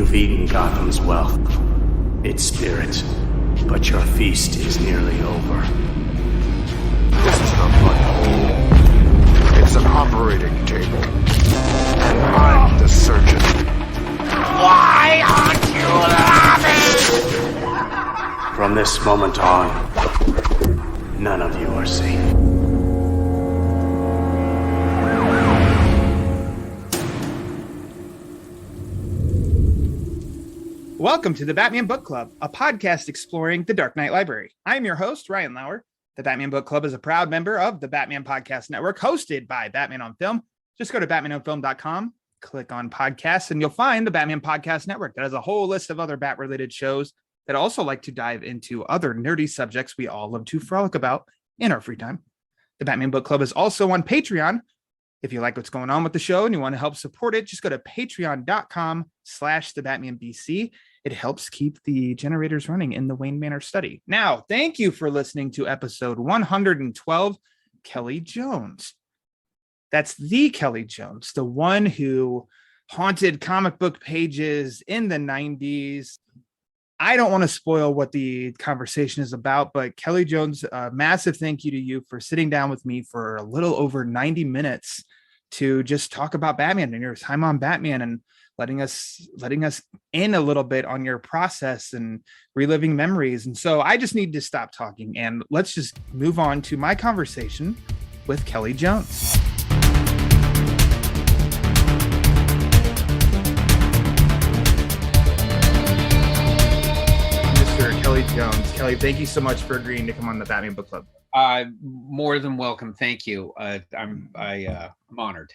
You've eaten Gotham's wealth, its spirit, but your feast is nearly over. This is not my home. It's an operating table. And I'm the surgeon. Why aren't you laughing? From this moment on, none of you are safe. Welcome to the Batman Book Club, a podcast exploring the Dark Knight Library. I'm your host, Ryan Lauer. The Batman Book Club is a proud member of the Batman Podcast Network, hosted by Batman on Film. Just go to batmanonfilm.com, click on podcasts, and you'll find the Batman Podcast Network that has a whole list of other Bat-related shows that also like to dive into other nerdy subjects we all love to frolic about in our free time. The Batman Book Club is also on Patreon. If you like what's going on with the show and you want to help support it, just go to patreon.com/thebatmanbc. It helps keep the generators running in the Wayne Manor study. Now, thank you for listening to episode 112, Kelley Jones. That's the Kelley Jones, the one who haunted comic book pages in the 90s. I don't want to spoil what the conversation is about, but Kelley Jones, a massive thank you to you for sitting down with me for a little over 90 minutes to just talk about Batman and your time on Batman and letting us in a little bit on your process and reliving memories. And so I just need to stop talking and let's just move on to my conversation with Kelley Jones. Kelley Jones. Kelley, thank you so much for agreeing to come on the Batman Book Club. More than welcome. Thank you. I'm honored.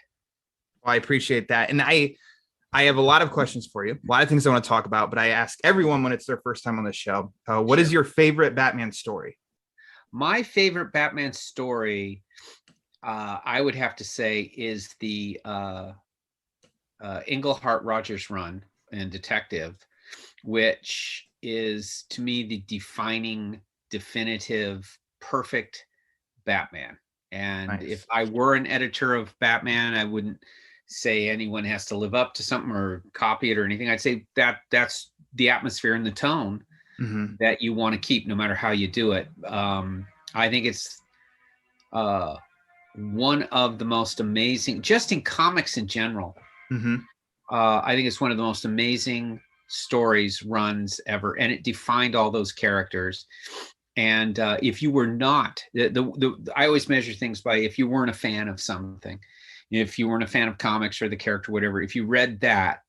Well, I appreciate that. And I have a lot of questions for you. A lot of things I want to talk about, but I ask everyone when it's their first time on the show, what is your favorite Batman story? My favorite Batman story, I would have to say, is the Englehart Rogers run in Detective, which is to me the defining, definitive, perfect Batman. And nice. If I were an editor of Batman, I wouldn't say anyone has to live up to something or copy it or anything. I'd say that's the atmosphere and the tone that you want to keep no matter how you do it. I think it's one of the most amazing, just in comics in general. I think it's one of the most amazing stories runs ever, and it defined all those characters. And if you were not I always measure things by if you weren't a fan of something, if you weren't a fan of comics or the character, whatever, if you read that,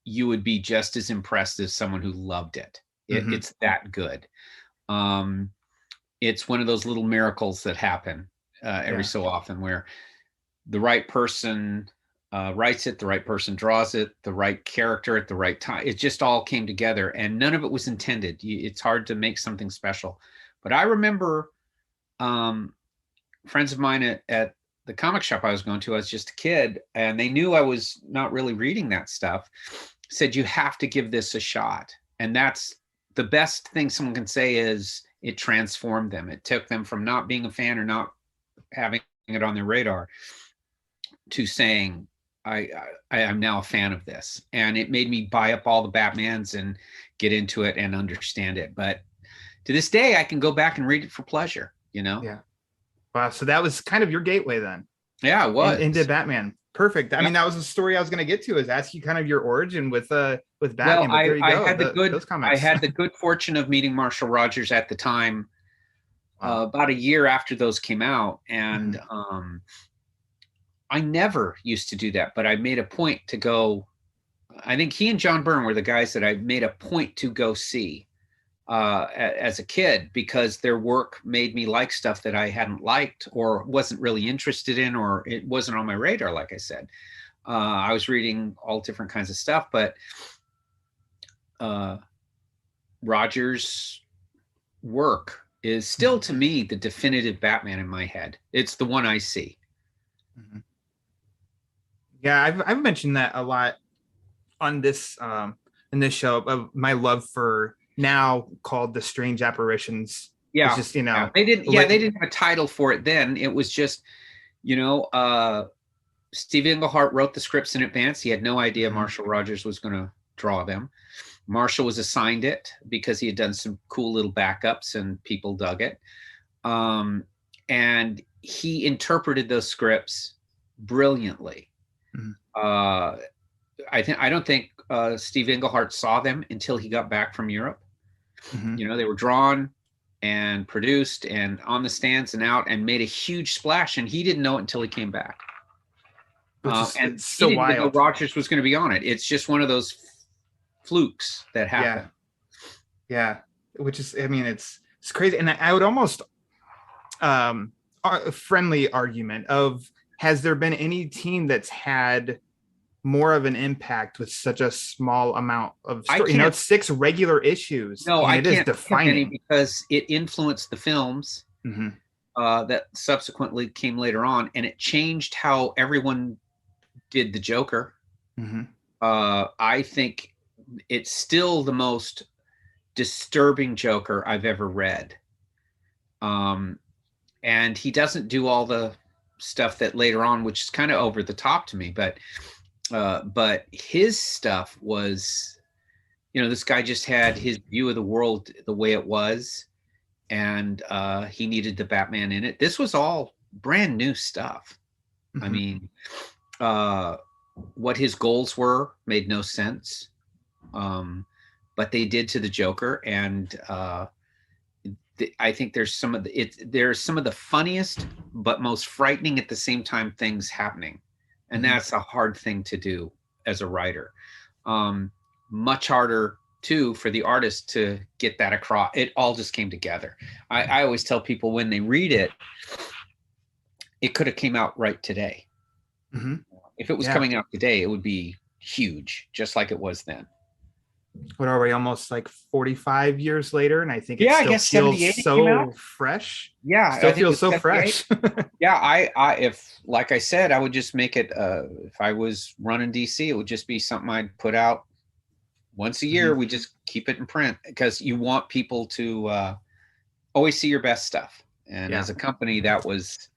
you would be just as impressed as someone who loved it. It's that good. It's one of those little miracles that happen every so often, where the right person writes it, the right person draws it, the right character at the right time. It just all came together, and none of it was intended. It's hard to make something special. But I remember friends of mine at the comic shop I was going to, I was just a kid, and they knew I was not really reading that stuff, said, you have to give this a shot. And that's the best thing someone can say, is it transformed them. It took them from not being a fan or not having it on their radar to saying, I am now a fan of this. And it made me buy up all the Batmans and get into it and understand it. But to this day, I can go back and read it for pleasure, Yeah. Wow. So that was kind of your gateway then. Yeah, it was. Into Batman. Perfect. I mean, that was the story I was going to get to, is ask you kind of your origin with Batman. Well, I had the good fortune of meeting Marshall Rogers at the time, about a year after those came out. And I never used to do that, but I made a point to go. I think he and John Byrne were the guys that I made a point to go see as a kid, because their work made me like stuff that I hadn't liked or wasn't really interested in, or it wasn't on my radar. Like I said, I was reading all different kinds of stuff, but Rogers' work is still, to me, the definitive Batman in my head. It's the one I see. Yeah, I've mentioned that a lot on this in this show, of my love for, now called, the Strange Apparitions. Yeah, it's just, they didn't have a title for it then. It was just, Steve Englehart wrote the scripts in advance. He had no idea Marshall Rogers was going to draw them. Marshall was assigned it because he had done some cool little backups and people dug it. And he interpreted those scripts brilliantly. I don't think Steve Englehart saw them until he got back from Europe. You know, they were drawn and produced and on the stands and out and made a huge splash, and he didn't know it until he came back. And so he didn't even know wild. Rogers was going to be on it. It's just one of those flukes that happen. Yeah. Which is, I mean, it's crazy. And I would almost a friendly argument of, has there been any team that's had more of an impact with such a small amount of story? You know, it's 6 regular issues. No, I it can't is defining because it influenced the films that subsequently came later on, and it changed how everyone did the Joker. I think it's still the most disturbing Joker I've ever read. And he doesn't do all the stuff that later on, which is kind of over the top to me, but his stuff was, you know, this guy just had his view of the world the way it was, and he needed the Batman in it. This was all brand new stuff. I mean, what his goals were made no sense, but they did to the Joker, and I think there's some of the funniest but most frightening at the same time things happening, and that's a hard thing to do as a writer. Much harder too for the artist to get that across. It all just came together. I always tell people when they read it, it could have came out right today. If it was coming out today, it would be huge, just like it was then. What are we, almost like 45 years later? And I think it still feels so fresh. Yeah, still feels so fresh. Yeah, I if, like I said, I would just make it, if I was running DC, it would just be something I'd put out once a year. We just keep it in print, because you want people to always see your best stuff. And as a company, that was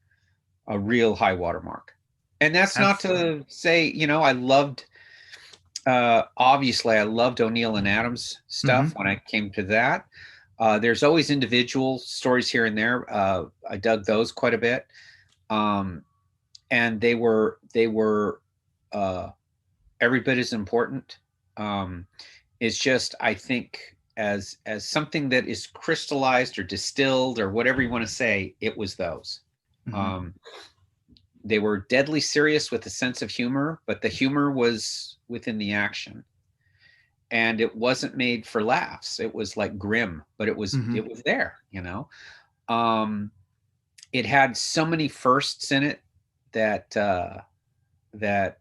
a real high watermark. And that's not to say, you know, I loved, obviously I loved O'Neill and Adams stuff when I came to that. There's always individual stories here and there. I dug those quite a bit. And they were every bit as important. It's just, I think, as something that is crystallized or distilled or whatever you want to say, it was those. They were deadly serious with a sense of humor, but the humor was within the action, and it wasn't made for laughs. It was like grim, but it was there, you know. It had so many firsts in it that that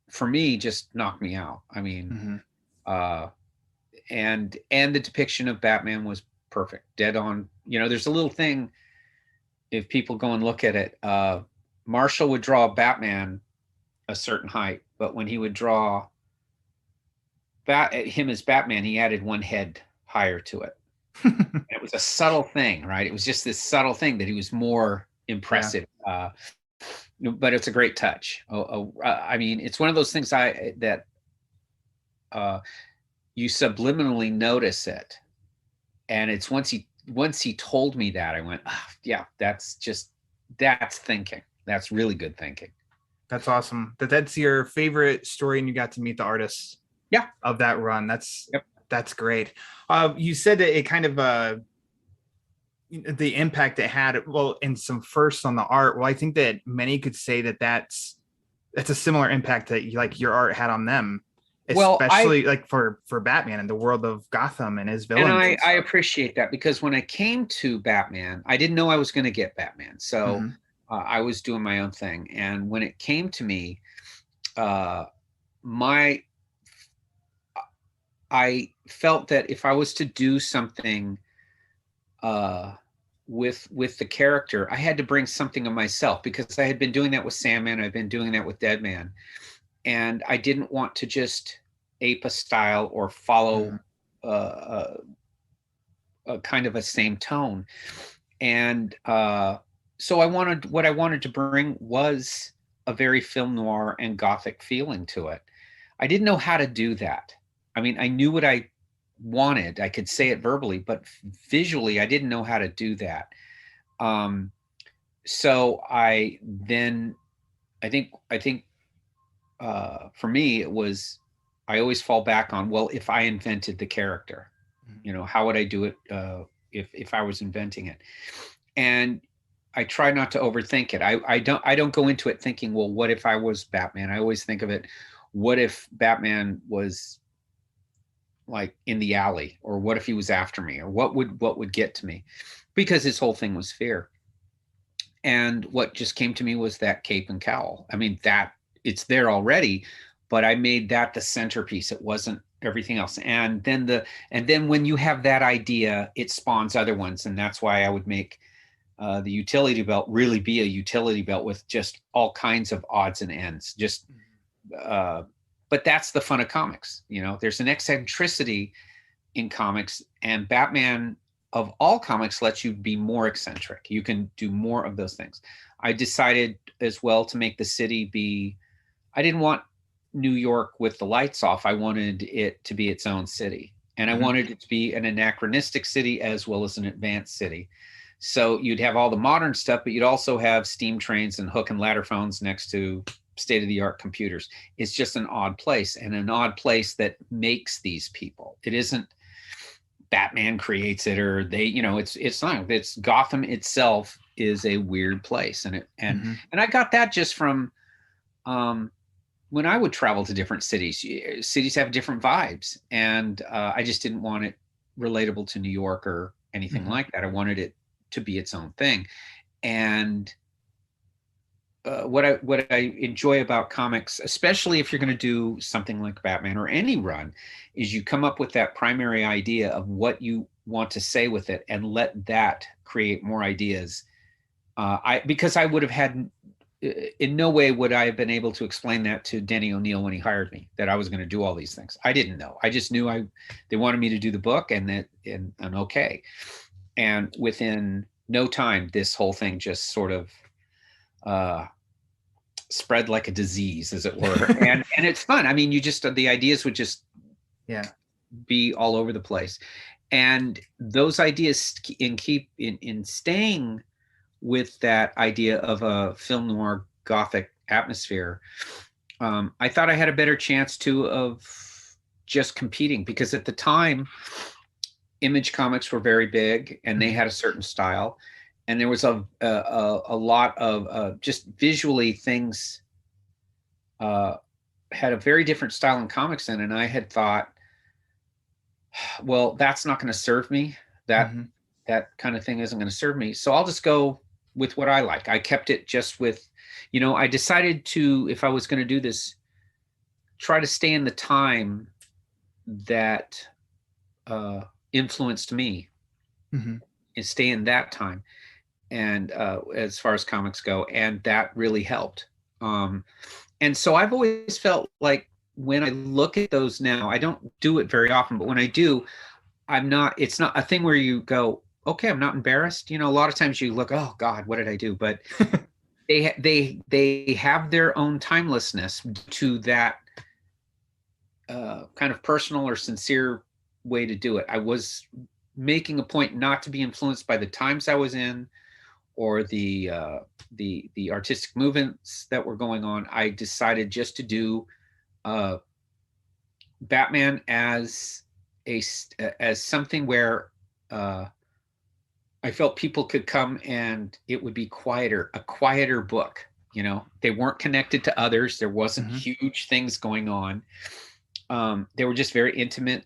for me just knocked me out. I mean, and the depiction of Batman was perfect, dead on. You know, there's a little thing, if people go and look at it, Marshall would draw Batman a certain height, but when he would draw him as Batman, he added one head higher to it. And it was a subtle thing, right? It was just this subtle thing that he was more impressive. But it's a great touch. I mean, it's one of those things that you subliminally notice it, and it's once he told me that, I went, yeah, that's thinking. That's really good thinking. That's awesome. That's your favorite story, and you got to meet the artists of that run. That's great. You said that it kind of the impact it had, well, in some firsts on the art. Well, I think that many could say that that's a similar impact that your art had on them, especially like for Batman and the world of Gotham and his villains. And I appreciate that, because when I came to Batman, I didn't know I was going to get Batman. So I was doing my own thing. And when it came to me, I felt that if I was to do something with the character, I had to bring something of myself, because I had been doing that with Sandman, I've been doing that with Deadman, and I didn't want to just ape a style or follow a kind of a same tone. And so what I wanted to bring was a very film noir and Gothic feeling to it. I didn't know how to do that. I mean, I knew what I wanted. I could say it verbally, but visually, I didn't know how to do that. So I think for me, it was, I always fall back on, well, if I invented the character, how would I do it if I was inventing it? And I try not to overthink it. I don't go into it thinking, well, what if I was Batman? I always think of it, what if Batman was like in the alley, or what if he was after me, or what would get to me? Because his whole thing was fear. And what just came to me was that cape and cowl. I mean, that it's there already, but I made that the centerpiece. It wasn't everything else. And then when you have that idea, it spawns other ones. And that's why I would make the utility belt really be a utility belt with just all kinds of odds and ends. But that's the fun of comics. There's an eccentricity in comics, and Batman of all comics lets you be more eccentric. You can do more of those things. I decided as well to make the city I didn't want New York with the lights off. I wanted it to be its own city. And I wanted it to be an anachronistic city as well as an advanced city. So you'd have all the modern stuff, but you'd also have steam trains and hook and ladder phones next to state-of-the-art computers. It's just an odd place, and an odd place that makes these people. It isn't Batman creates it, or it's not. It's Gotham itself is a weird place, and I got that just from when I would travel to different cities. Cities have different vibes, and I just didn't want it relatable to New York or anything like that. I wanted it to be its own thing. And what I enjoy about comics, especially if you're going to do something like Batman or any run, is you come up with that primary idea of what you want to say with it, and let that create more ideas. Because I would have had, in no way would I have been able to explain that to Denny O'Neil when he hired me, that I was going to do all these things. I didn't know. I just knew they wanted me to do the book, and okay. And within no time, this whole thing just sort of spread like a disease, as it were. and it's fun. I mean, the ideas would just be all over the place. And those ideas in staying with that idea of a film noir Gothic atmosphere, I thought I had a better chance of just competing, because at the time, Image Comics were very big, and they had a certain style, and there was a lot of just visually things had a very different style in comics then, and I had thought, well, that's not going to serve me. That kind of thing isn't going to serve me. So I'll just go with what I like. I kept it just with, I decided to, if I was going to do this, try to stay in the time that influenced me, and stay in that time. And as far as comics go, and that really helped. And so I've always felt like, when I look at those now, I don't do it very often, but when I do, it's not a thing where you go, okay, I'm not embarrassed. A lot of times you look, oh God, what did I do? But they have their own timelessness to that kind of personal or sincere way to do it. I was making a point not to be influenced by the times I was in, or the artistic movements that were going on. I decided just to do Batman as something where I felt people could come and it would be a quieter book. They weren't connected to others. There wasn't huge things going on. They were just very intimate,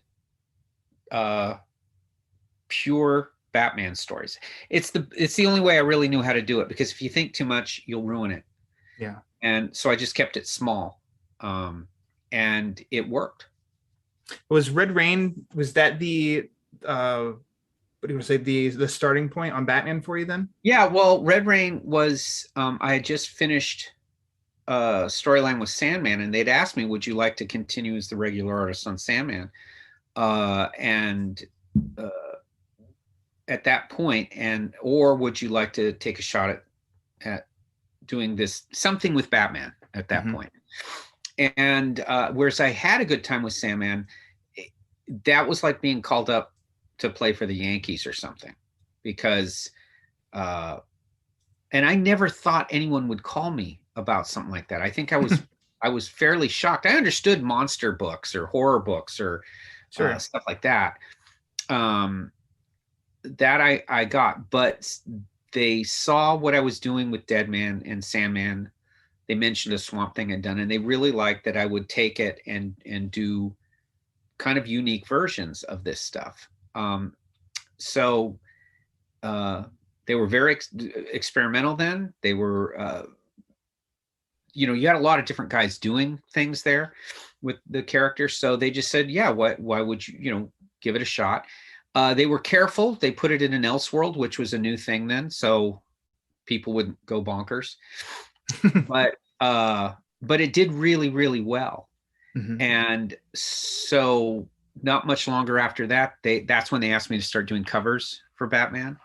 pure Batman stories. It's the only way I really knew how to do it, because if you think too much, you'll ruin it. Yeah. And so I just kept it small. And it worked. Was Red Rain, was that the what do you want to say, the starting point on Batman for you then? Yeah, well, Red Rain was I had just finished a storyline with Sandman, and they'd asked me, would you like to continue as the regular artist on Sandman? At that point, or would you like to take a shot at doing something with Batman at that point? And whereas I had a good time with Sandman, that was like being called up to play for the Yankees or something, because and I never thought anyone would call me about something like that. I think I was fairly shocked. I understood monster books or horror books or stuff like that. That I got, but they saw what I was doing with Dead Man and Sandman. They mentioned a Swamp Thing I'd done, and they really liked that I would take it and do kind of unique versions of this stuff. So they were very experimental then. They were, you had a lot of different guys doing things there with the characters. So they just said, yeah, why would you, give it a shot. They were careful. They put it in an Elseworld, which was a new thing then. So people wouldn't go bonkers. but it did really, really well. Mm-hmm. And so not much longer after that, that's when they asked me to start doing covers for Batman.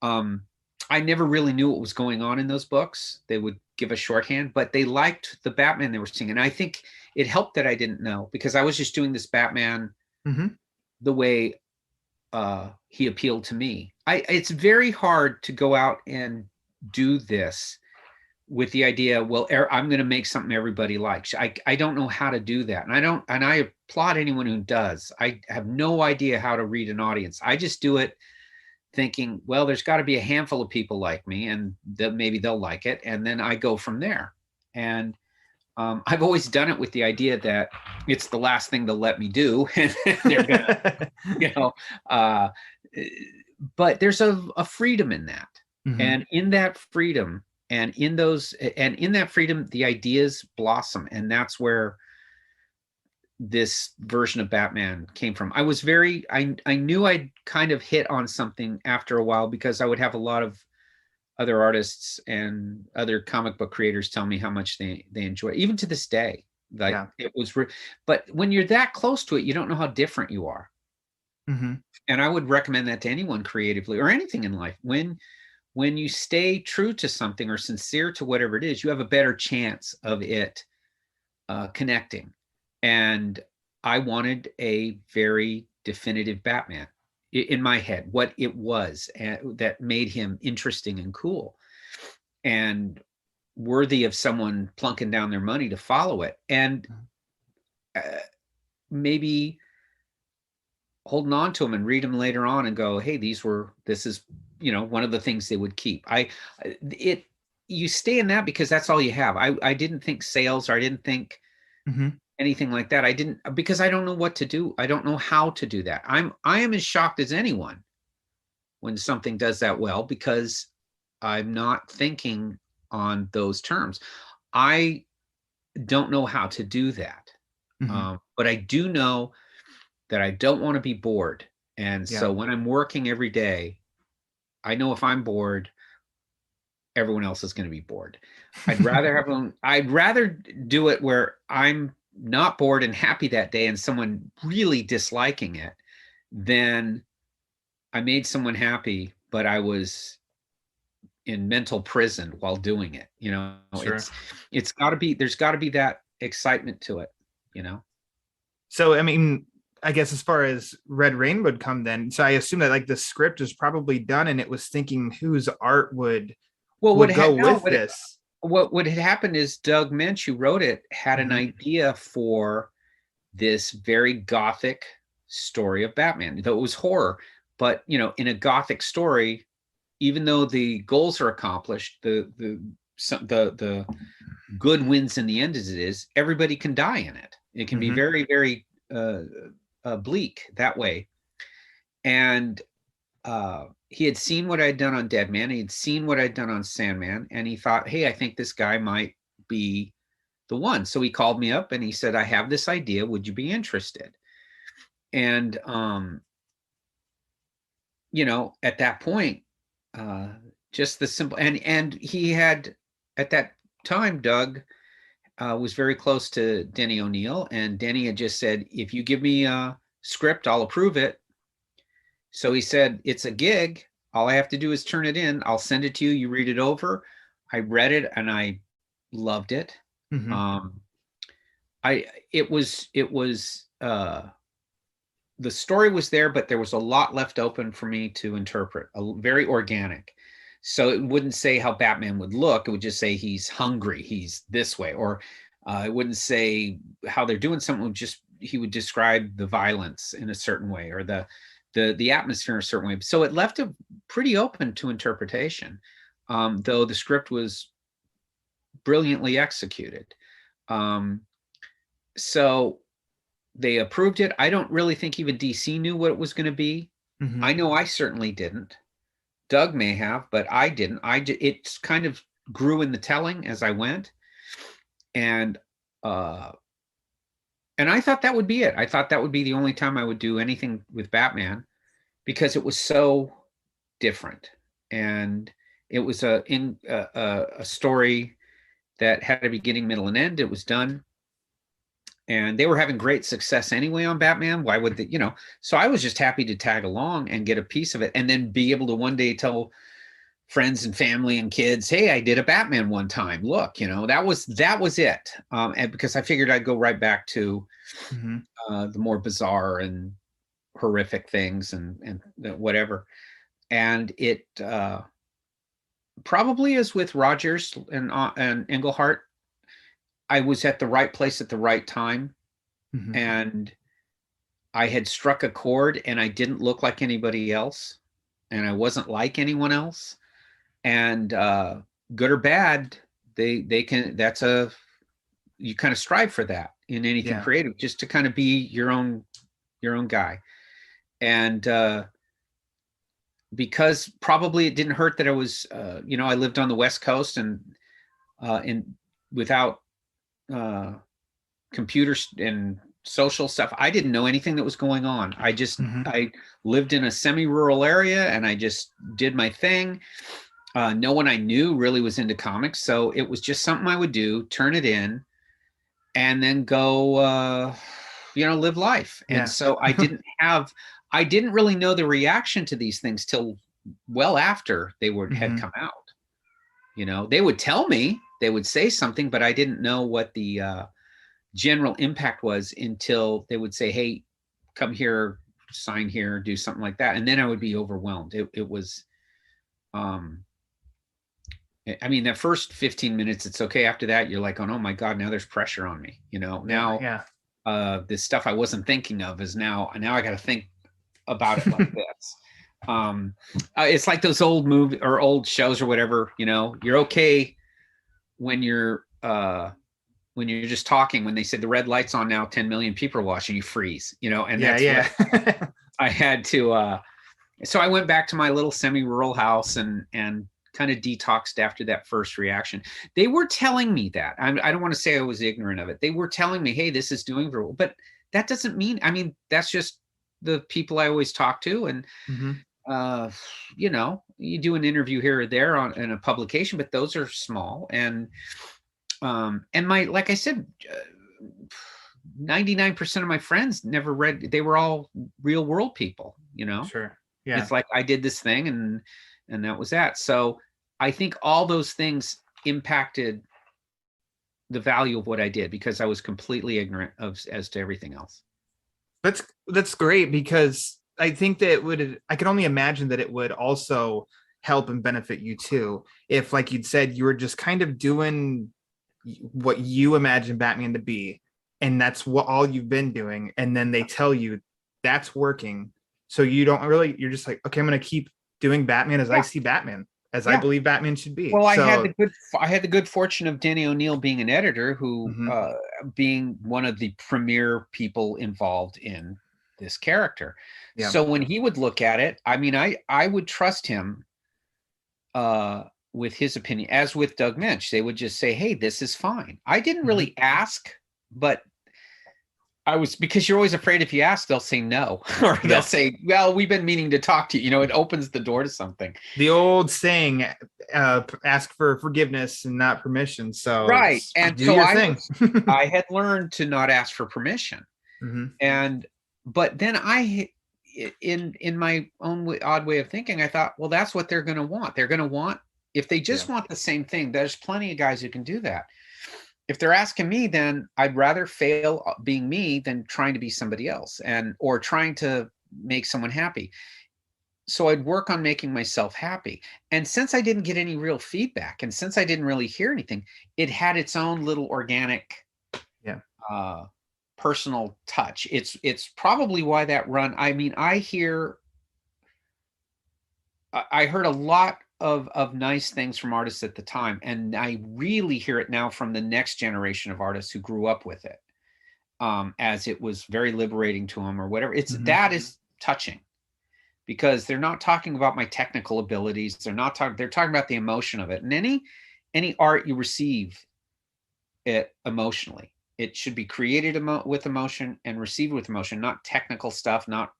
I never really knew what was going on in those books. They would give a shorthand, but they liked the Batman they were seeing. And I think it helped that I didn't know, because I was just doing this Batman the way he appealed to me. It's very hard to go out and do this with the idea, well, I'm going to make something everybody likes. I don't know how to do that. And I applaud anyone who does. I have no idea how to read an audience. I just do it thinking, well, there's got to be a handful of people like me, and maybe they'll like it. And then I go from there. And I've always done it with the idea that it's the last thing they'll let me do. And they're gonna, but there's a freedom in that. Mm-hmm. And in that freedom, and in that freedom, the ideas blossom. And that's where this version of Batman came from. I knew I'd kind of hit on something after a while, because I would have a lot of other artists and other comic book creators tell me how much they enjoy it, even to this day. It was, but when you're that close to it, you don't know how different you are. Mm-hmm. And I would recommend that to anyone creatively or anything in life. When you stay true to something or sincere to whatever it is, you have a better chance of it connecting. And I wanted a very definitive Batman in my head, what it was that made him interesting and cool and worthy of someone plunking down their money to follow it. And maybe holding on to them and read them later on and go, hey, this is, one of the things they would keep. You stay in that because that's all you have. I didn't think sales, or I didn't think anything like that. Because I don't know what to do. I don't know how to do that. I am as shocked as anyone when something does that well, because I'm not thinking on those terms. I don't know how to do that. But I do know that I don't want to be bored. And so when I'm working every day, I know if I'm bored, everyone else is going to be bored. I'd rather do it where I'm not bored and happy that day and someone really disliking it, than I made someone happy, but I was in mental prison while doing it. Sure. It's got to be, there's got to be that excitement to it, So, I mean, I guess as far as Red Rain would come then, so I assume that the script was probably done and it was thinking whose art would go with this. What had happened is Doug Moench, who wrote it, had an idea for this very gothic story of Batman. Though it was horror, but in a gothic story, even though the goals are accomplished, the good wins in the end as it is, everybody can die in it. It can be very, very bleak that way. And he had seen what I'd done on Dead Man. He'd seen what I'd done on Sandman. And he thought, hey, I think this guy might be the one. So he called me up and he said, I have this idea. Would you be interested? And, at that point, just the simple, and he had, at that time, Doug was very close to Denny O'Neil. And Denny had just said, if you give me a script, I'll approve it. So he said, it's a gig. All I have to do is turn it in. I'll send it to you. You read it over. I read it and I loved it. It was the story was there, but there was a lot left open for me to interpret, very organic. So it wouldn't say how Batman would look. It would just say he's hungry, he's this way, or it wouldn't say how they're doing something. It would just, he would describe the violence in a certain way, or the atmosphere in a certain way. So it left it pretty open to interpretation, though the script was brilliantly executed. So they approved it. I don't really think even DC knew what it was going to be. Mm-hmm. I know I certainly didn't. Doug may have, but I didn't. It kind of grew in the telling as I went, and I thought that would be it. I thought that would be the only time I would do anything with Batman, because it was so different, and it was a story that had a beginning, middle, and end. It was done. And they were having great success anyway on Batman. Why would they, so I was just happy to tag along and get a piece of it, and then be able to one day tell friends and family and kids, hey, I did a Batman one time. Look, that was it. And because I figured I'd go right back to the more bizarre and horrific things and whatever. And it probably is with Rogers and Englehart. I was at the right place at the right time, and I had struck a chord, and I didn't look like anybody else, and I wasn't like anyone else. And good or bad, they can. You kind of strive for that in anything creative, just to kind of be your own guy. And because probably it didn't hurt that I was, I lived on the West Coast, and without computers and social stuff, I didn't know anything that was going on. I just I lived in a semi-rural area, and I just did my thing. No one I knew really was into comics, so it was just something I would do, turn it in, and then go live life. And so I didn't really know the reaction to these things till well after they had come out. They would tell me, they would say something, but I didn't know what the general impact was until they would say, hey, come here, sign here, do something like that. And then I would be overwhelmed. It was, that first 15 minutes, it's okay. After that, you're like, oh my God, now there's pressure on me. This stuff I wasn't thinking of is now I got to think about it like this. It's like those old movies or old shows or whatever, you're okay when you're just talking, when they said the red light's on now, 10 million people are watching, you freeze, and that's what I had to, so I went back to my little semi-rural house and kind of detoxed after that first reaction. They were telling me that. I don't want to say I was ignorant of it. They were telling me, hey, this is doing very well, but that doesn't mean, that's just the people I always talk to. And, you do an interview here or there in a publication, but those are small. And like I said, 99% of my friends never read, they were all real world people, Sure. Yeah. It's like I did this thing and that was that. So I think all those things impacted the value of what I did, because I was completely ignorant as to everything else. That's great, because I think that I can only imagine that it would also help and benefit you too, if, like you'd said, you were just kind of doing what you imagine Batman to be, and that's what all you've been doing, and then they tell you that's working, so you're just like, okay, I'm going to keep doing Batman as I see Batman, as I believe Batman should be. Well, I had the good fortune of Denny O'Neil being an editor, who being one of the premier people involved in this character. Yeah. So when he would look at it, I would trust him with his opinion. As with Doug Moench, they would just say, hey, this is fine. I didn't really ask, but because you're always afraid if you ask, they'll say no, or they'll say, well, we've been meaning to talk to you. It opens the door to something. The old saying, ask for forgiveness and not permission. So right. And so I had learned to not ask for permission. But then in my own odd way of thinking, I thought, well, that's what they're going to want. They're going to want, if they just want the same thing, there's plenty of guys who can do that. if they're asking me, then I'd rather fail being me than trying to be somebody else or trying to make someone happy. So I'd work on making myself happy. And since I didn't get any real feedback, and since I didn't really hear anything, it had its own little organic, personal touch. It's probably why that run. I mean, I heard a lot of nice things from artists at the time, and I really hear it now from the next generation of artists who grew up with it, as it was very liberating to them or whatever. That is touching, because they're not talking about my technical abilities. They're talking about the emotion of it. And any art you receive it emotionally, it should be created with emotion and received with emotion, not technical stuff, not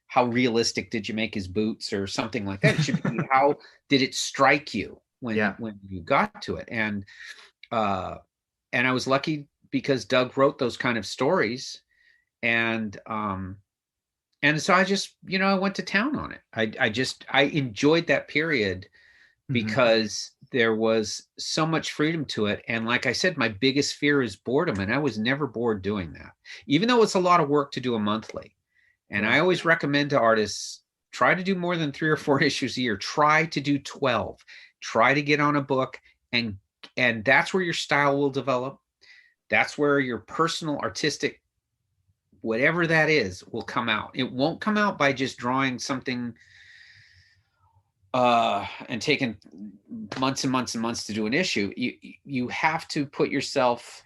how realistic did you make his boots or something like that. It should be how did it strike you when you got to it. And I was lucky because Doug wrote those kind of stories, and so I just, I went to town on it. I enjoyed that period because there was so much freedom to it. And like I said, my biggest fear is boredom. And I was never bored doing that, even though it's a lot of work to do a monthly. And I always recommend to artists, try to do more than 3 or 4 issues a year. Try to do 12. Try to get on a book, and that's where your style will develop. That's where your personal artistic, whatever that is, will come out. It won't come out by just drawing something and taking months and months and months to do an issue. You have to put yourself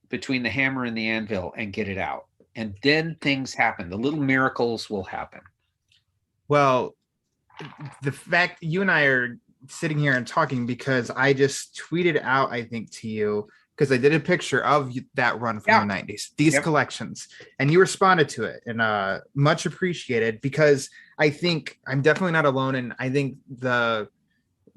between the hammer and the anvil and get it out. And then things happen. The little miracles will happen. Well, the fact you and I are sitting here and talking because I just tweeted out, I think, to you, because I did a picture of that run from the 90s, these collections, and you responded to it, and much appreciated, because I think I'm definitely not alone. And I think the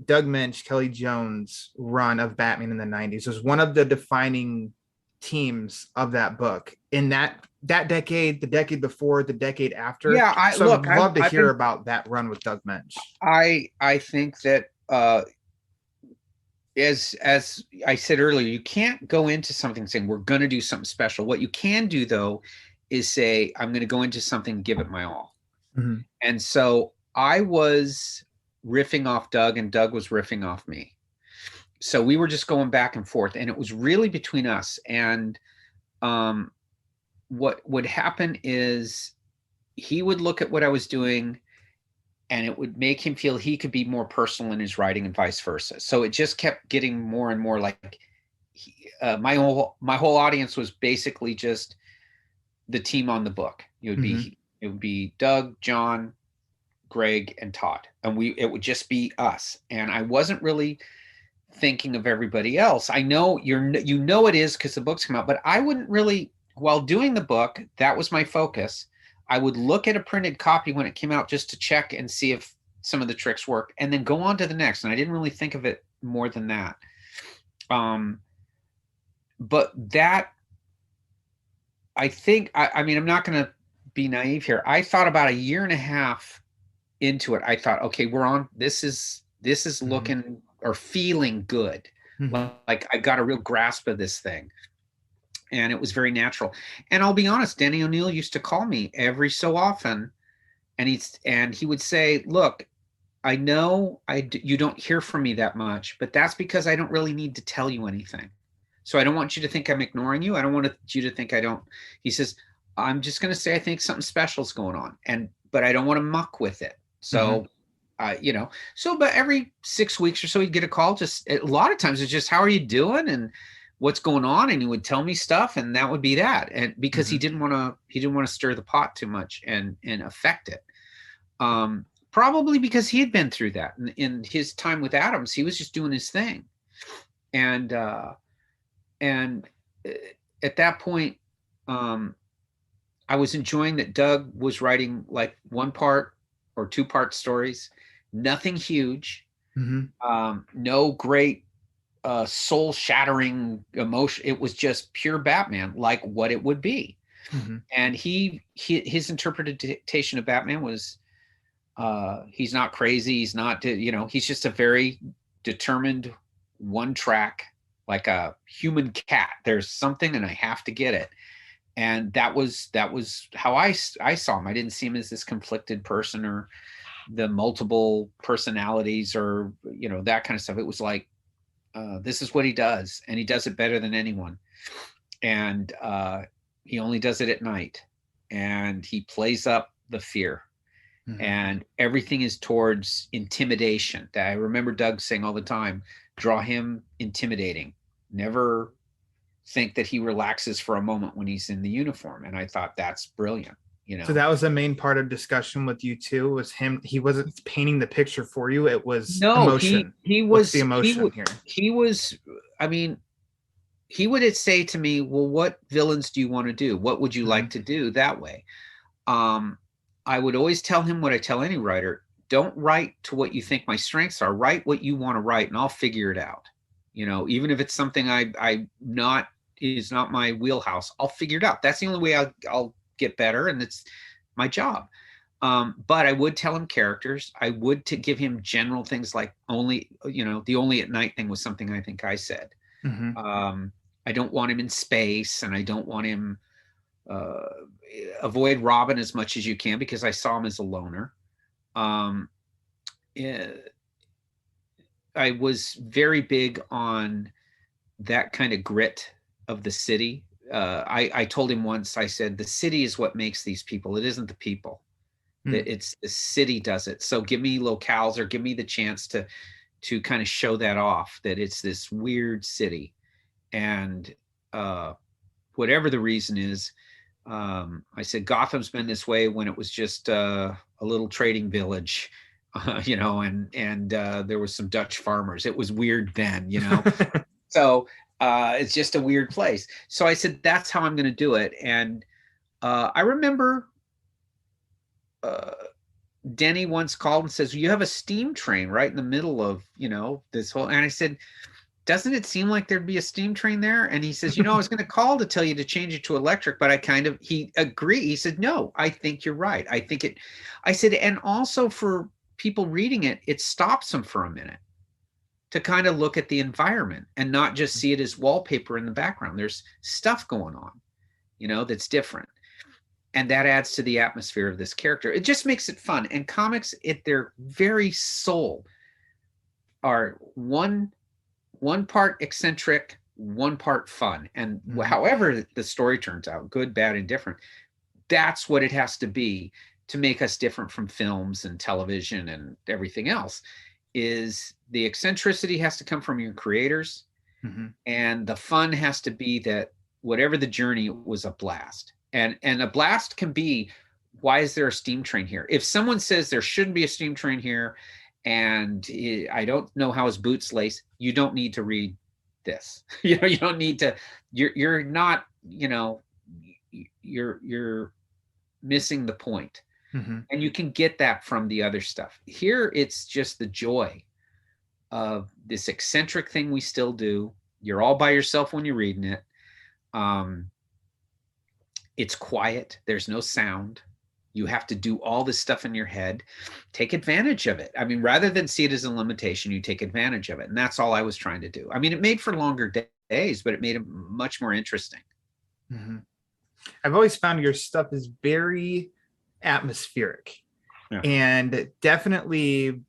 Doug Moench, Kelley Jones run of Batman in the 90s was one of the defining teams of that book in that decade, the decade before, the decade after. Yeah, I'd love to hear about that run with Doug Moench. I think that as I said earlier, you can't go into something saying we're going to do something special. What you can do, though, is say I'm going to go into something, give it my all. And so I was riffing off Doug, and Doug was riffing off me. So we were just going back and forth, and it was really between us. And what would happen is he would look at what I was doing, and it would make him feel he could be more personal in his writing, and vice versa. So it just kept getting more and more like my whole audience was basically just the team on the book. It would be Doug, John, Greg, and Todd, and it would just be us. And I wasn't really thinking of everybody else. I know it is because the books come out, but I wouldn't really, while doing the book, that was my focus. I would look at a printed copy when it came out just to check and see if some of the tricks work, and then go on to the next. And I didn't really think of it more than that. But that, I think, I mean, I'm not going to be naive here. I thought about a year and a half into it, I thought, okay, we're on, this is looking or feeling good. Like I got a real grasp of this thing. And it was very natural. And I'll be honest, Denny O'Neil used to call me every so often, and he would say, look, I know you don't hear from me that much, but that's because I don't really need to tell you anything. So I don't want you to think I'm ignoring you. I don't want you to think I don't. He says, I'm just going to say I think something special is going on, but I don't want to muck with it. So, but every 6 weeks or so, he'd get a call. Just a lot of times it's just, how are you doing? And what's going on, and he would tell me stuff, and that would be that. And because he didn't want to stir the pot too much and affect it. Probably because he had been through that in his time with Adams. He was just doing his thing, and at that point, I was enjoying that Doug was writing like 1-part or 2-part stories, nothing huge, no great soul-shattering emotion. It was just pure Batman, like what it would be. And his interpretation of Batman was he's not crazy, he's not, he's just a very determined, one-track like a human cat. There's something and I have to get it. And that was how I saw him. I didn't see him as this conflicted person or the multiple personalities or, you know, that kind of stuff. It was like, this is what he does, and he does it better than anyone. And he only does it at night, and he plays up the fear. Mm-hmm. And everything is towards intimidation. I remember Doug saying all the time, draw him intimidating. Never think that he relaxes for a moment when he's in the uniform. And I thought that's brilliant. You know? So that was the main part of discussion with you too, was him. He wasn't painting the picture for you. It was emotion. He was. What's the emotion here? He was, I mean, he would say to me, well, what villains do you want to do? What would you like to do that way? I would always tell him what I tell any writer: don't write to what you think my strengths are. Write what you want to write, and I'll figure it out. You know, even if it's something is not my wheelhouse, I'll figure it out. That's the only way I'll get better, and it's my job. But I would tell him characters. I would to give him general things like only, you know, the only at night thing was something I think I said. Mm-hmm. I don't want him in space, and I don't want him avoid Robin as much as you can, because I saw him as a loner. I was very big on that kind of grit of the city. I told him once, I said, the city is what makes these people. It isn't the people. It's the city does it. So give me locales, or give me the chance to kind of show that off, that it's this weird city. And whatever the reason is, I said, Gotham's been this way when it was just a little trading village, you know, and there was some Dutch farmers. It was weird then, you know. So it's just a weird place. So I said, that's how I'm going to do it. And I remember Denny once called and says, you have a steam train right in the middle of, you know, this whole, and I said, doesn't it seem like there'd be a steam train there? And he says, you know, I was going to call to tell you to change it to electric, but he agreed. He said, no, I think you're right. I said, and also for people reading it, it stops them for a minute to kind of look at the environment and not just see it as wallpaper in the background. There's stuff going on, you know, that's different. And that adds to the atmosphere of this character. It just makes it fun. And comics, at their very soul, are one part eccentric, one part fun. And however the story turns out, good, bad, and different, that's what it has to be to make us different from films and television and everything else. Is the eccentricity has to come from your creators, and the fun has to be that whatever the journey, was a blast. And a blast can be, why is there a steam train here? If someone says there shouldn't be a steam train here, and I don't know how his boots lace, you don't need to read this. You know, you don't need to. You're not. You know, you're missing the point. And you can get that from the other stuff. Here, it's just the joy of this eccentric thing we still do. You're all by yourself when you're reading it. It's quiet. There's no sound. You have to do all this stuff in your head. Take advantage of it. I mean, rather than see it as a limitation, you take advantage of it. And that's all I was trying to do. I mean, it made for longer days, but it made it much more interesting. I've always found your stuff is very atmospheric, and definitely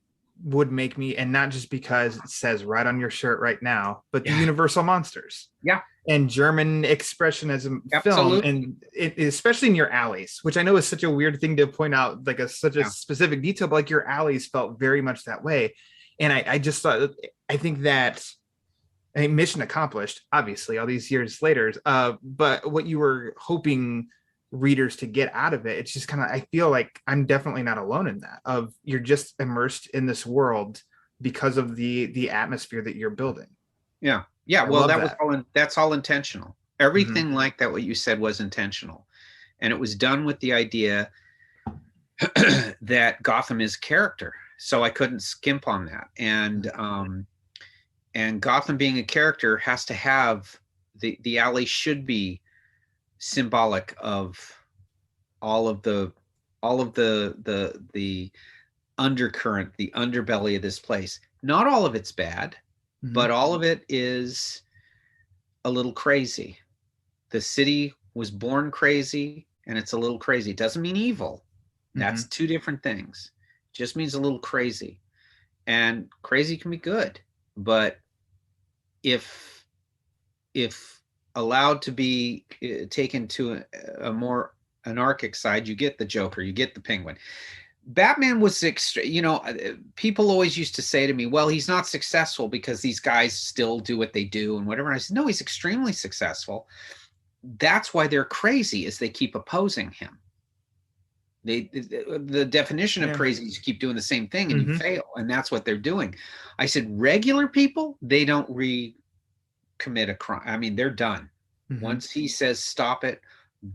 would make me, and not just because it says right on your shirt right now, but the Universal monsters. And German expressionism film, and especially in your alleys, which I know is such a weird thing to point out, like such a specific detail, but like your alleys felt very much that way. And I just thought, I think that, I mean, mission accomplished, obviously, all these years later. But what you were hoping readers to get out of it, it's just kind of, I feel like I'm definitely not alone in that, of you're just immersed in this world because of the atmosphere that you're building. Well, that's all intentional. Everything like that, what you said, was intentional. And it was done with the idea that Gotham is character. So I couldn't skimp on that. And Gotham being a character has to have, the alley should be symbolic of all of the undercurrent, the underbelly of this place. Not all of it's bad, but all of it is a little crazy. The city was born crazy, and it's a little crazy. It doesn't mean evil. That's two different things. It just means a little crazy. And crazy can be good, but if allowed to be taken to a more anarchic side, you get the Joker, you get the Penguin. Batman was, people always used to say to me, well, he's not successful because these guys still do what they do and whatever. And I said, no, he's extremely successful. That's why they're crazy, is they keep opposing him. The definition of crazy is you keep doing the same thing and you fail. And that's what they're doing. I said, regular people, they don't commit a crime. I mean, they're done. Once he says stop it,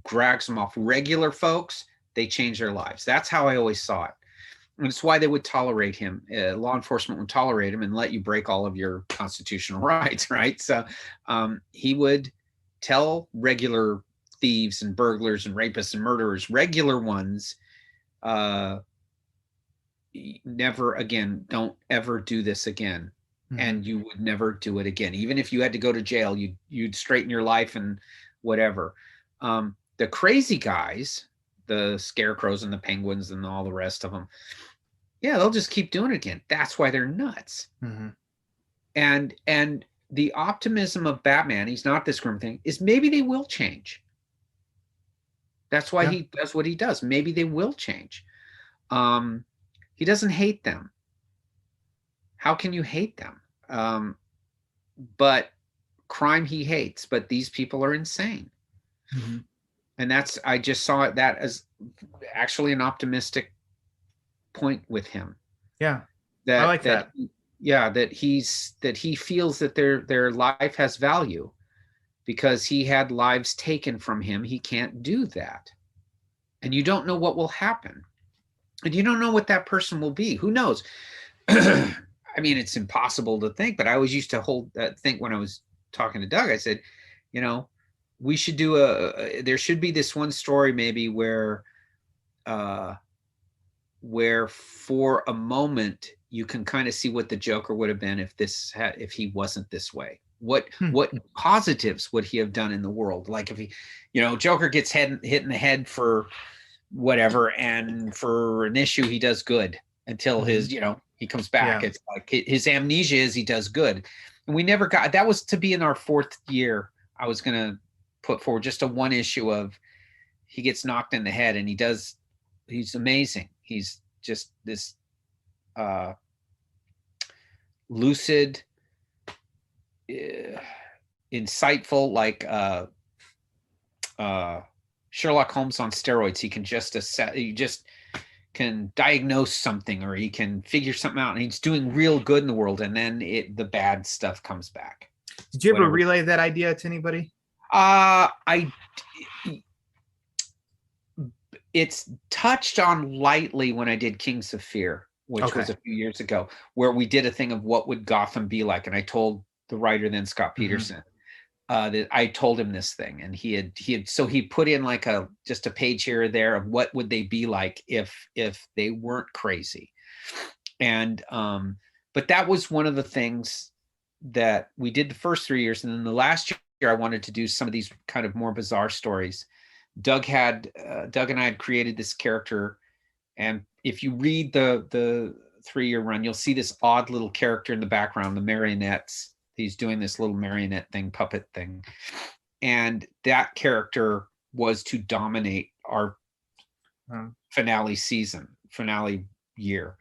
drags them off. Regular folks, they change their lives. That's how I always saw it. And it's why they would tolerate him. Law enforcement would tolerate him and let you break all of your constitutional rights, right? So he would tell regular thieves and burglars and rapists and murderers, regular ones, never again, don't ever do this again. And you would never do it again. Even if you had to go to jail, you'd straighten your life and whatever. The crazy guys, the Scarecrows and the Penguins and all the rest of them, yeah, they'll just keep doing it again. That's why they're nuts. And the optimism of Batman, he's not this grim thing, is maybe they will change. That's why he does what he does. Maybe they will change. He doesn't hate them. How can you hate them? But crime he hates, but these people are insane. And I just saw that as actually an optimistic point with him. Yeah. I like that. Yeah, that he feels that their life has value. Because he had lives taken from him, he can't do that. And you don't know what will happen. And you don't know what that person will be. Who knows? I mean, it's impossible to think, but I always used to think when I was talking to Doug, I said, we should do there should be this one story maybe where for a moment you can kind of see what the Joker would have been if he wasn't this way. What positives would he have done in the world? Like if he, Joker gets hit in the head for whatever, and for an issue he does good until his, he comes back. It's like his amnesia is he does good. And we never got, that was to be in our 4th year. I was going to put forward just a one issue of he gets knocked in the head and he's amazing. He's just this lucid, insightful, like Sherlock Holmes on steroids. He can just can diagnose something, or he can figure something out, and he's doing real good in the world, and then the bad stuff comes back. Did you ever relay that idea to anybody? It's touched on lightly when I did Kings of Fear, which was a few years ago, where we did a thing of what would Gotham be like, and I told the writer then, Scott Peterson, that I told him this thing, and he put in like just a page here or there of what would they be like if they weren't crazy. And but that was one of the things that we did the first 3 years, and then the last year I wanted to do some of these kind of more bizarre stories. Doug and I had created this character, and if you read the 3-year run, you'll see this odd little character in the background, the marionettes. He's doing this little marionette thing, puppet thing. And that character was to dominate our finale year.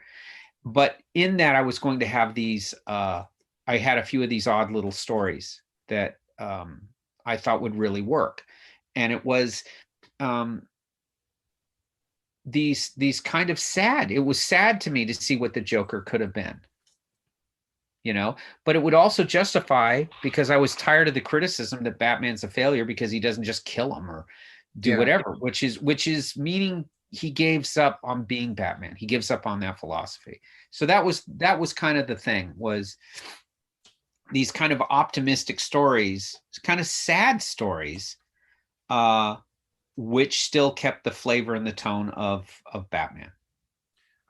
But in that, I was going to have these, I had a few of these odd little stories that I thought would really work. And it was these kind of sad. It was sad to me to see what the Joker could have been. But it would also justify, because I was tired of the criticism that Batman's a failure because he doesn't just kill him or do whatever, which is meaning he gives up on being Batman. He gives up on that philosophy. So that was kind of the thing, was these kind of optimistic stories, kind of sad stories, which still kept the flavor and the tone of Batman.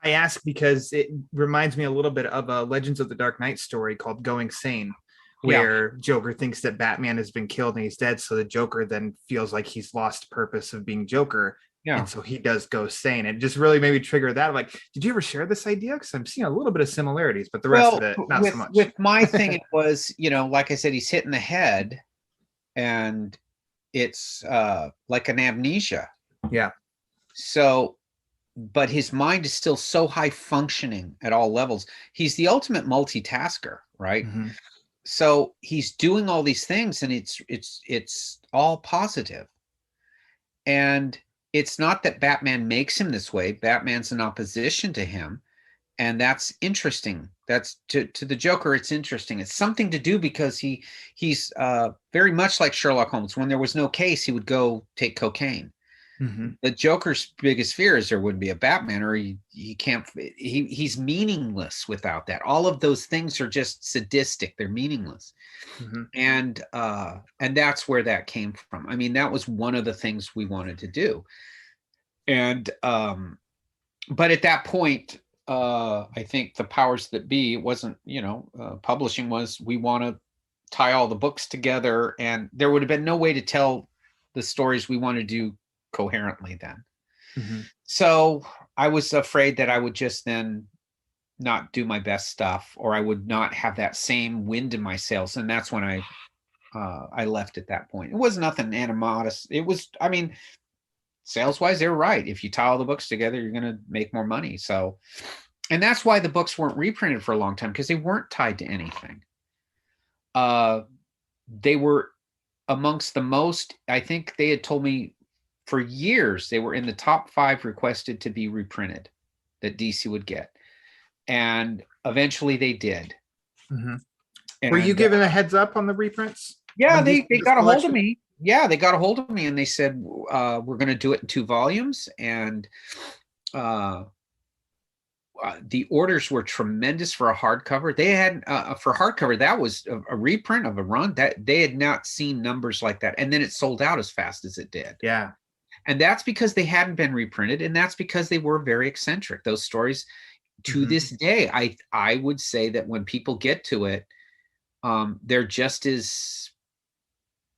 I ask because it reminds me a little bit of a Legends of the Dark Knight story called Going Sane, where Joker thinks that Batman has been killed and he's dead. So the Joker then feels like he's lost purpose of being Joker. Yeah. And so he does go sane. It just really made me trigger that. Like, did you ever share this idea? Because I'm seeing a little bit of similarities, but the rest of it, not so much. With my thing, it was, like I said, he's hit in the head and it's like an amnesia. Yeah. So, but his mind is still so high functioning at all levels. He's the ultimate multitasker, right? Mm-hmm. So he's doing all these things and it's all positive. And it's not that Batman makes him this way. Batman's in opposition to him. And that's interesting. That's to the Joker. It's interesting. It's something to do because he's very much like Sherlock Holmes. When there was no case, he would go take cocaine. Mm-hmm. The Joker's biggest fear is there wouldn't be a Batman, or he can't. He's meaningless without that. All of those things are just sadistic. They're meaningless, mm-hmm. And that's where that came from. I mean, that was one of the things we wanted to do, and but at that point, I think the powers that be, it wasn't, publishing was, we want to tie all the books together, and there would have been no way to tell the stories we want to do coherently then. Mm-hmm. So I was afraid that I would just then not do my best stuff, or I would not have that same wind in my sails. And that's when I left at that point. It was nothing animatus. It was, I mean, sales wise, they were right. If you tie all the books together, you're going to make more money. So, and that's why the books weren't reprinted for a long time, because they weren't tied to anything. They were amongst the most, I think they had told me for years, they were in the top 5 requested to be reprinted that DC would get. And eventually they did. Mm-hmm. And were you given a heads up on the reprints? Yeah, they got a hold of me. Yeah, they got a hold of me and they said, we're going to do it in 2 volumes. And the orders were tremendous for a hardcover. They had, for hardcover, that was a reprint of a run that they had not seen numbers like that. And then it sold out as fast as it did. Yeah. And that's because they hadn't been reprinted. And that's because they were very eccentric. Those stories, to mm-hmm. this day, I would say that when people get to it, they're just as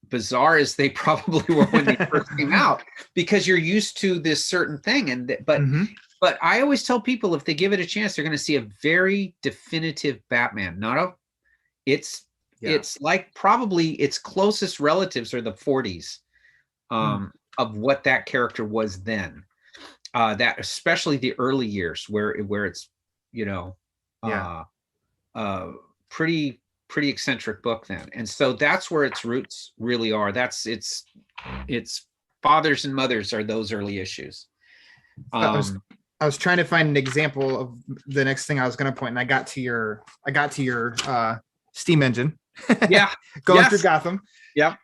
bizarre as they probably were when they first came out, because you're used to this certain thing. And mm-hmm. But I always tell people, if they give it a chance, they're going to see a very definitive Batman. It's like probably its closest relatives are the 40s of what that character was then. That especially the early years where it's, pretty eccentric book then. And so that's where its roots really are. That's its fathers and mothers are those early issues. I was trying to find an example of the next thing I was going to point, and I got to your steam engine. Yeah. Going through Gotham. Yeah.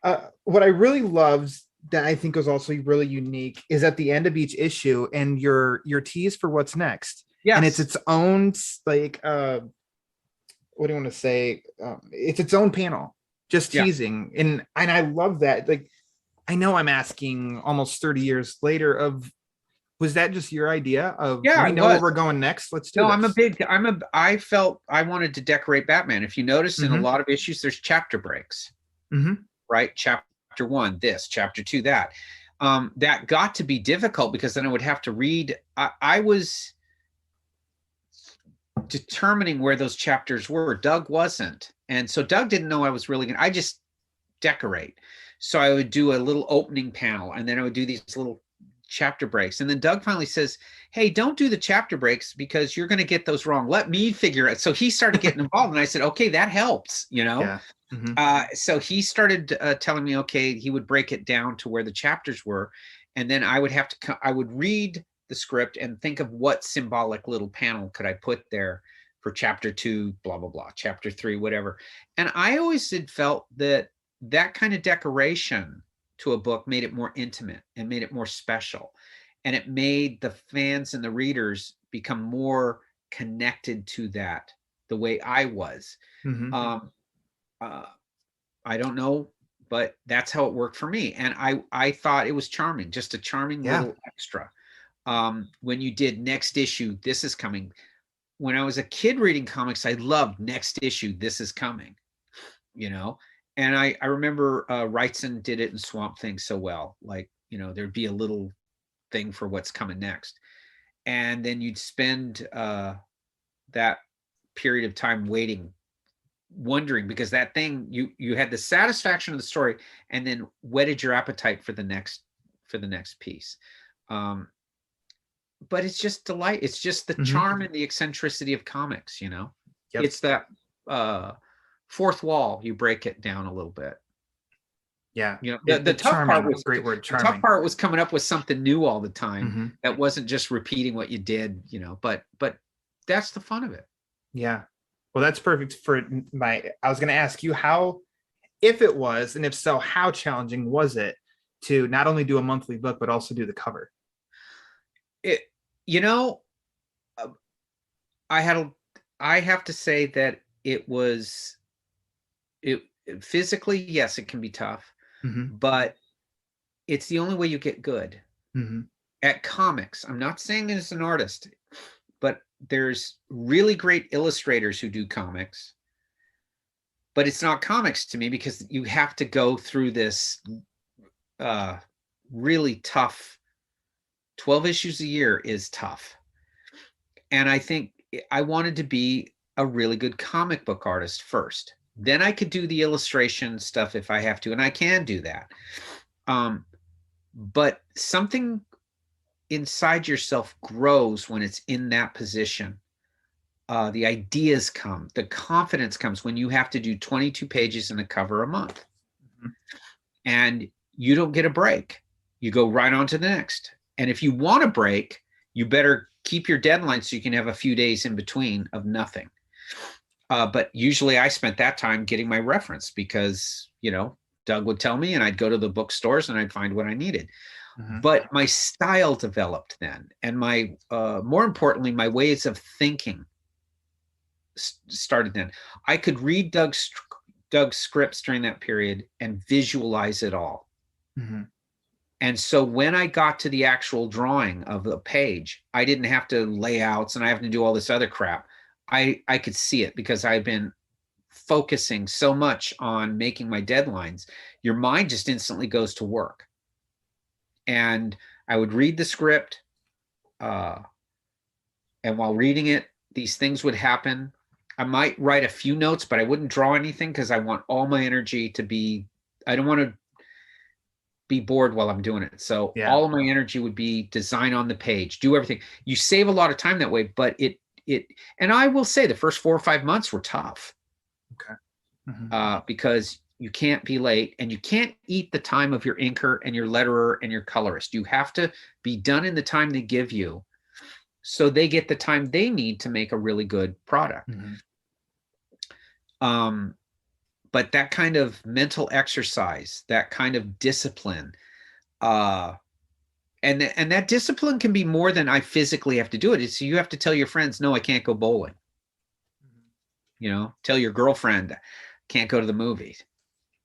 What I really loved that I think was also really unique is at the end of each issue and your tease for what's next. Yeah. And it's its own, like, what do you want to say? It's its own panel, just teasing. Yeah. And I love that. Like, I know I'm asking almost 30 years later was that just your idea of, we know where we're going next? Let's do this. I felt I wanted to decorate Batman. If you notice in a lot of issues, there's chapter breaks, right? Chapter 1, this, chapter 2, that. That got to be difficult because then I would have to read. I was determining where those chapters were. Doug wasn't. And so Doug didn't know I was really I just decorate. So I would do a little opening panel and then I would do these little chapter breaks. And then Doug finally says, hey, don't do the chapter breaks because you're going to get those wrong. Let me figure it. So he started getting involved and I said, okay, that helps, Yeah. So he started telling me, okay, he would break it down to where the chapters were. And then I would I would read the script and think of what symbolic little panel could I put there for chapter 2, blah, blah, blah, chapter 3, whatever. And I always felt that kind of decoration to a book made it more intimate and made it more special. And it made the fans and the readers become more connected to that the way I was. I don't know, but that's how it worked for me. And I thought it was charming, just a charming little extra. When you did next issue, this is coming. When I was a kid reading comics, I loved next issue, this is coming. you know. And I remember Wrightson did it in Swamp Thing so well. Like, you know, there'd be a little thing for what's coming next, and then you'd spend that period of time waiting, wondering, because that thing, you had the satisfaction of the story and then whetted your appetite for the next piece. But it's just delight. It's just the charm and the eccentricity of comics, you know. It's that fourth wall. You break it down a little bit. Yeah. You know, the tough charming, part was great word, the charming. tough part was coming up with something new all the time that wasn't just repeating what you did, you know, but that's the fun of it. Yeah. Well, that's perfect for I was going to ask you how, if it was, and if so, how challenging was it to not only do a monthly book, but also do the cover? You know, I have to say that it physically, yes, it can be tough, but it's the only way you get good at comics. I'm not saying as an artist, but there's really great illustrators who do comics, but it's not comics to me because you have to go through this really tough 12 issues a year is tough. And I think I wanted to be a really good comic book artist first. Then I could do the illustration stuff if I have to, and I can do that. But something inside yourself grows when it's in that position. The ideas come, the confidence comes when you have to do 22 pages in a cover a month. And you don't get a break. You go right on to the next. And if you want a break, you better keep your deadline so you can have a few days in between of nothing. But usually I spent that time getting my reference because, you know, Doug would tell me and I'd go to the bookstores and I'd find what I needed. But my style developed then. And my, more importantly, my ways of thinking started then. I could read Doug's scripts during that period and visualize it all. And so when I got to the actual drawing of the page, I didn't have to layouts and I have to do all this other crap. I could see it because I've been focusing so much on making my deadlines. Your mind just instantly goes to work. And I would read the script. And while reading it, these things would happen. I might write a few notes, but I wouldn't draw anything because I want all my energy to be, I don't want to be bored while I'm doing it. So all of my energy would be design on the page, do everything. You save a lot of time that way, but and I will say the first 4 or 5 months were tough. Because you can't be late and you can't eat the time of your inker and your letterer and your colorist. You have to be done in the time they give you so they get the time they need to make a really good product. But that kind of mental exercise, that kind of discipline, and that discipline can be more than I physically have to do it. It's you have to tell your friends, no, I can't go bowling. You know, tell your girlfriend, can't go to the movies.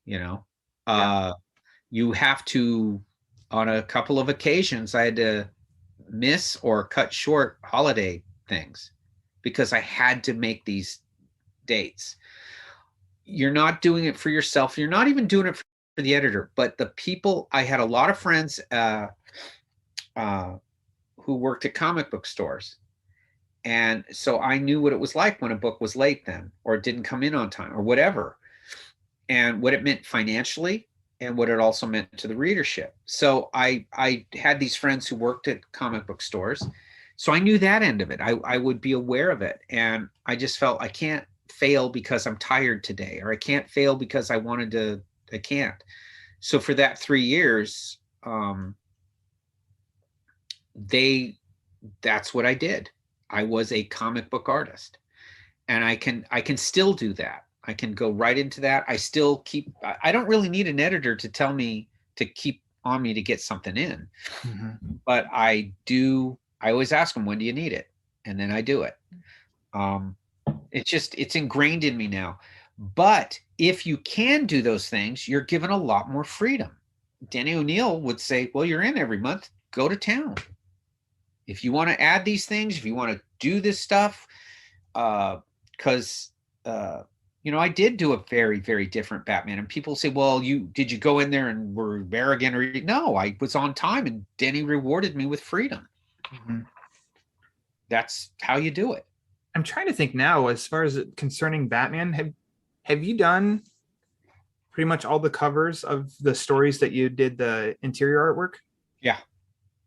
You know, you have to, on a couple of occasions, I had to miss or cut short holiday things because I had to make these dates. You're not doing it for yourself. You're not even doing it for the editor, but the people. I had a lot of friends who worked at comic book stores. And so I knew what it was like when a book was late then, or didn't come in on time or whatever, and what it meant financially and what it also meant to the readership. So I had these friends who worked at comic book stores. So I knew that end of it. I would be aware of it. And I just felt I can't fail because I'm tired today, or I can't fail because I can't. So for that 3 years, that's what I did. I was a comic book artist, and I can still do that. I can go right into that. I don't really need an editor to tell me to keep on me to get something in, but I always ask them, when do you need it? And then I do it. It's ingrained in me now. But if you can do those things, you're given a lot more freedom. Denny O'Neil would say, well, you're in every month, go to town. If you want to add these things, if you want to do this stuff, because I did do a very, very different Batman. And people say, well, did you go in there and were arrogant? Or no, I was on time and Denny rewarded me with freedom. Mm-hmm. That's how you do it. I'm trying to think now, as far as concerning Batman, have you done pretty much all the covers of the stories that you did the interior artwork? Yeah.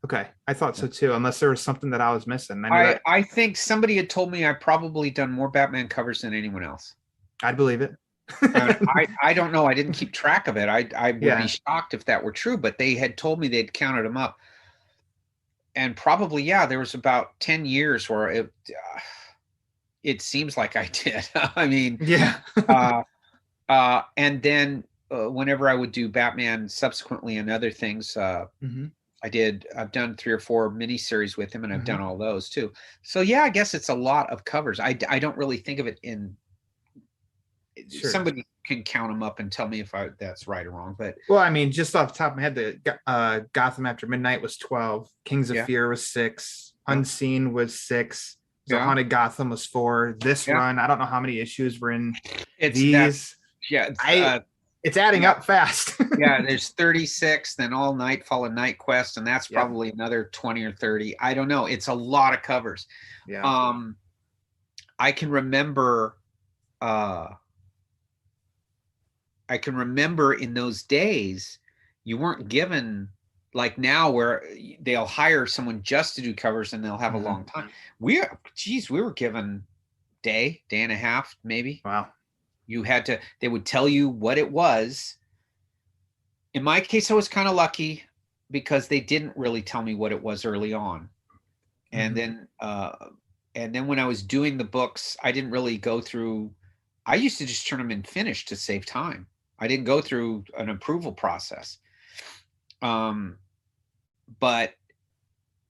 Okay. I thought so too, unless there was something that I was missing. I think somebody had told me I've probably done more Batman covers than anyone else. I'd believe it. I don't know. I didn't keep track of it. I would be shocked if that were true, but they had told me they'd counted them up. And probably, there was about 10 years where it seems like I did. I mean, and then whenever I would do Batman subsequently and other things, I've done 3 or 4 miniseries with him, and I've done all those too. So I guess it's a lot of covers. I don't really think of it in. Sure. Somebody can count them up and tell me if that's right or wrong. But well, I mean, just off the top of my head, the Gotham After Midnight was 12, Kings of Fear was 6, Unseen was 6, so Haunted Gotham was 4. This run, I don't know how many issues were in these. It's adding up fast. There's 36, then all Knightfall and Night Quest, and that's probably another 20 or 30. I don't know. It's a lot of covers. I can remember in those days, you weren't given like now where they'll hire someone just to do covers and they'll have a long time. We were given day and a half, maybe. Wow. They would tell you what it was. In my case, I was kind of lucky because they didn't really tell me what it was early on. And then when I was doing the books, I didn't really go through, I used to just turn them in finished to save time. I didn't go through an approval process. But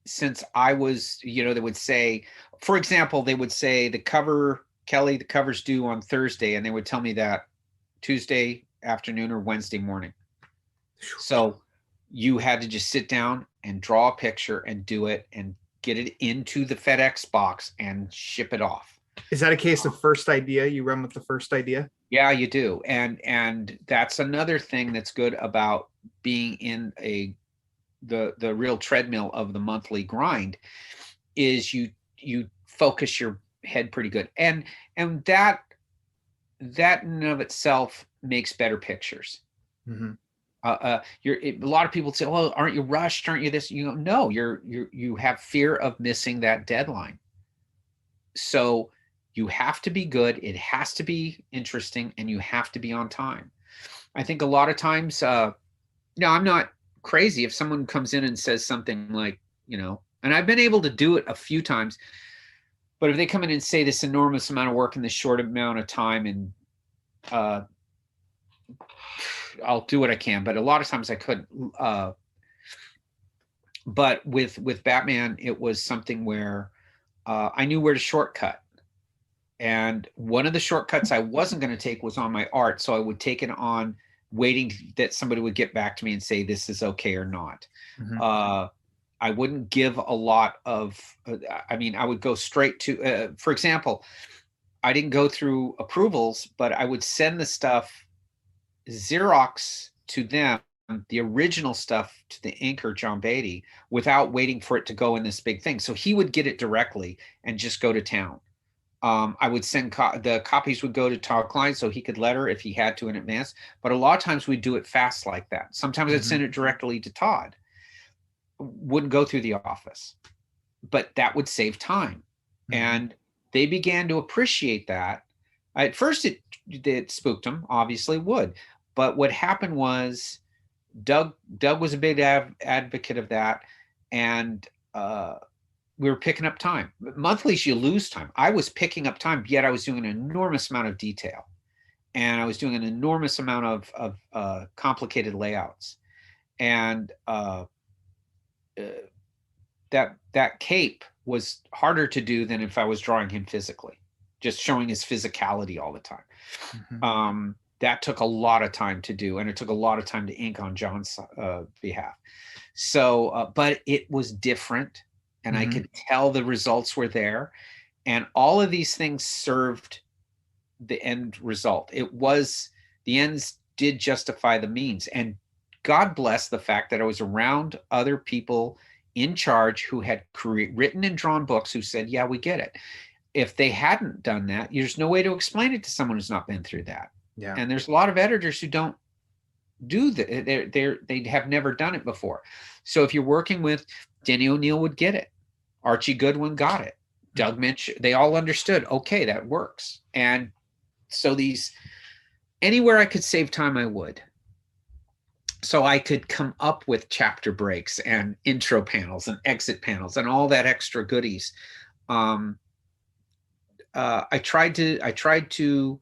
since I was, they would say, for example, they would say the cover's due on Thursday, and they would tell me that Tuesday afternoon or Wednesday morning. So you had to just sit down and draw a picture and do it and get it into the FedEx box and ship it off. Is that a case of first idea? You run with the first idea? Yeah, you do. And that's another thing that's good about being in the real treadmill of the monthly grind is you focus your head pretty good. And that in and of itself makes better pictures. A lot of people say, well, aren't you rushed? Aren't you this? No, you have fear of missing that deadline. So you have to be good. It has to be interesting, and you have to be on time. I think a lot of times, I'm not crazy if someone comes in and says something like, and I've been able to do it a few times, but if they come in and say this enormous amount of work in this short amount of time, and I'll do what I can, but a lot of times I couldn't. But with Batman, it was something where I knew where to shortcut. And one of the shortcuts I wasn't going to take was on my art. So I would take it on waiting that somebody would get back to me and say, this is okay or not. I wouldn't give a lot of, I would go straight to, for example, I didn't go through approvals, but I would send the stuff Xerox to them, the original stuff to the inker, John Beatty, without waiting for it to go in this big thing. So he would get it directly and just go to town. I would send the copies would go to Todd Klein so he could letter if he had to in advance. But a lot of times we'd do it fast like that. Sometimes I'd send it directly to Todd. Wouldn't go through the office, but that would save time. And they began to appreciate that. At first it spooked them, obviously would. But what happened was Doug was a big advocate of that. And we were picking up time. Monthlies, you lose time. I was picking up time, yet I was doing an enormous amount of detail. And I was doing an enormous amount of complicated layouts. And that cape was harder to do than if I was drawing him physically, just showing his physicality all the time. That took a lot of time to do, and it took a lot of time to ink on John's behalf. So, but it was different, and I could tell the results were there, and all of these things served the end result. The ends did justify the means. And God bless the fact that I was around other people in charge who had written and drawn books who said, yeah, we get it. If they hadn't done that, there's no way to explain it to someone who's not been through that. Yeah. And there's a lot of editors who don't do that. They have never done it before. So if you're working with Denny O'Neil would get it. Archie Goodwin got it. Doug Moench, they all understood, okay, that works. And so anywhere I could save time, I would. So I could come up with chapter breaks and intro panels and exit panels and all that extra goodies. I tried to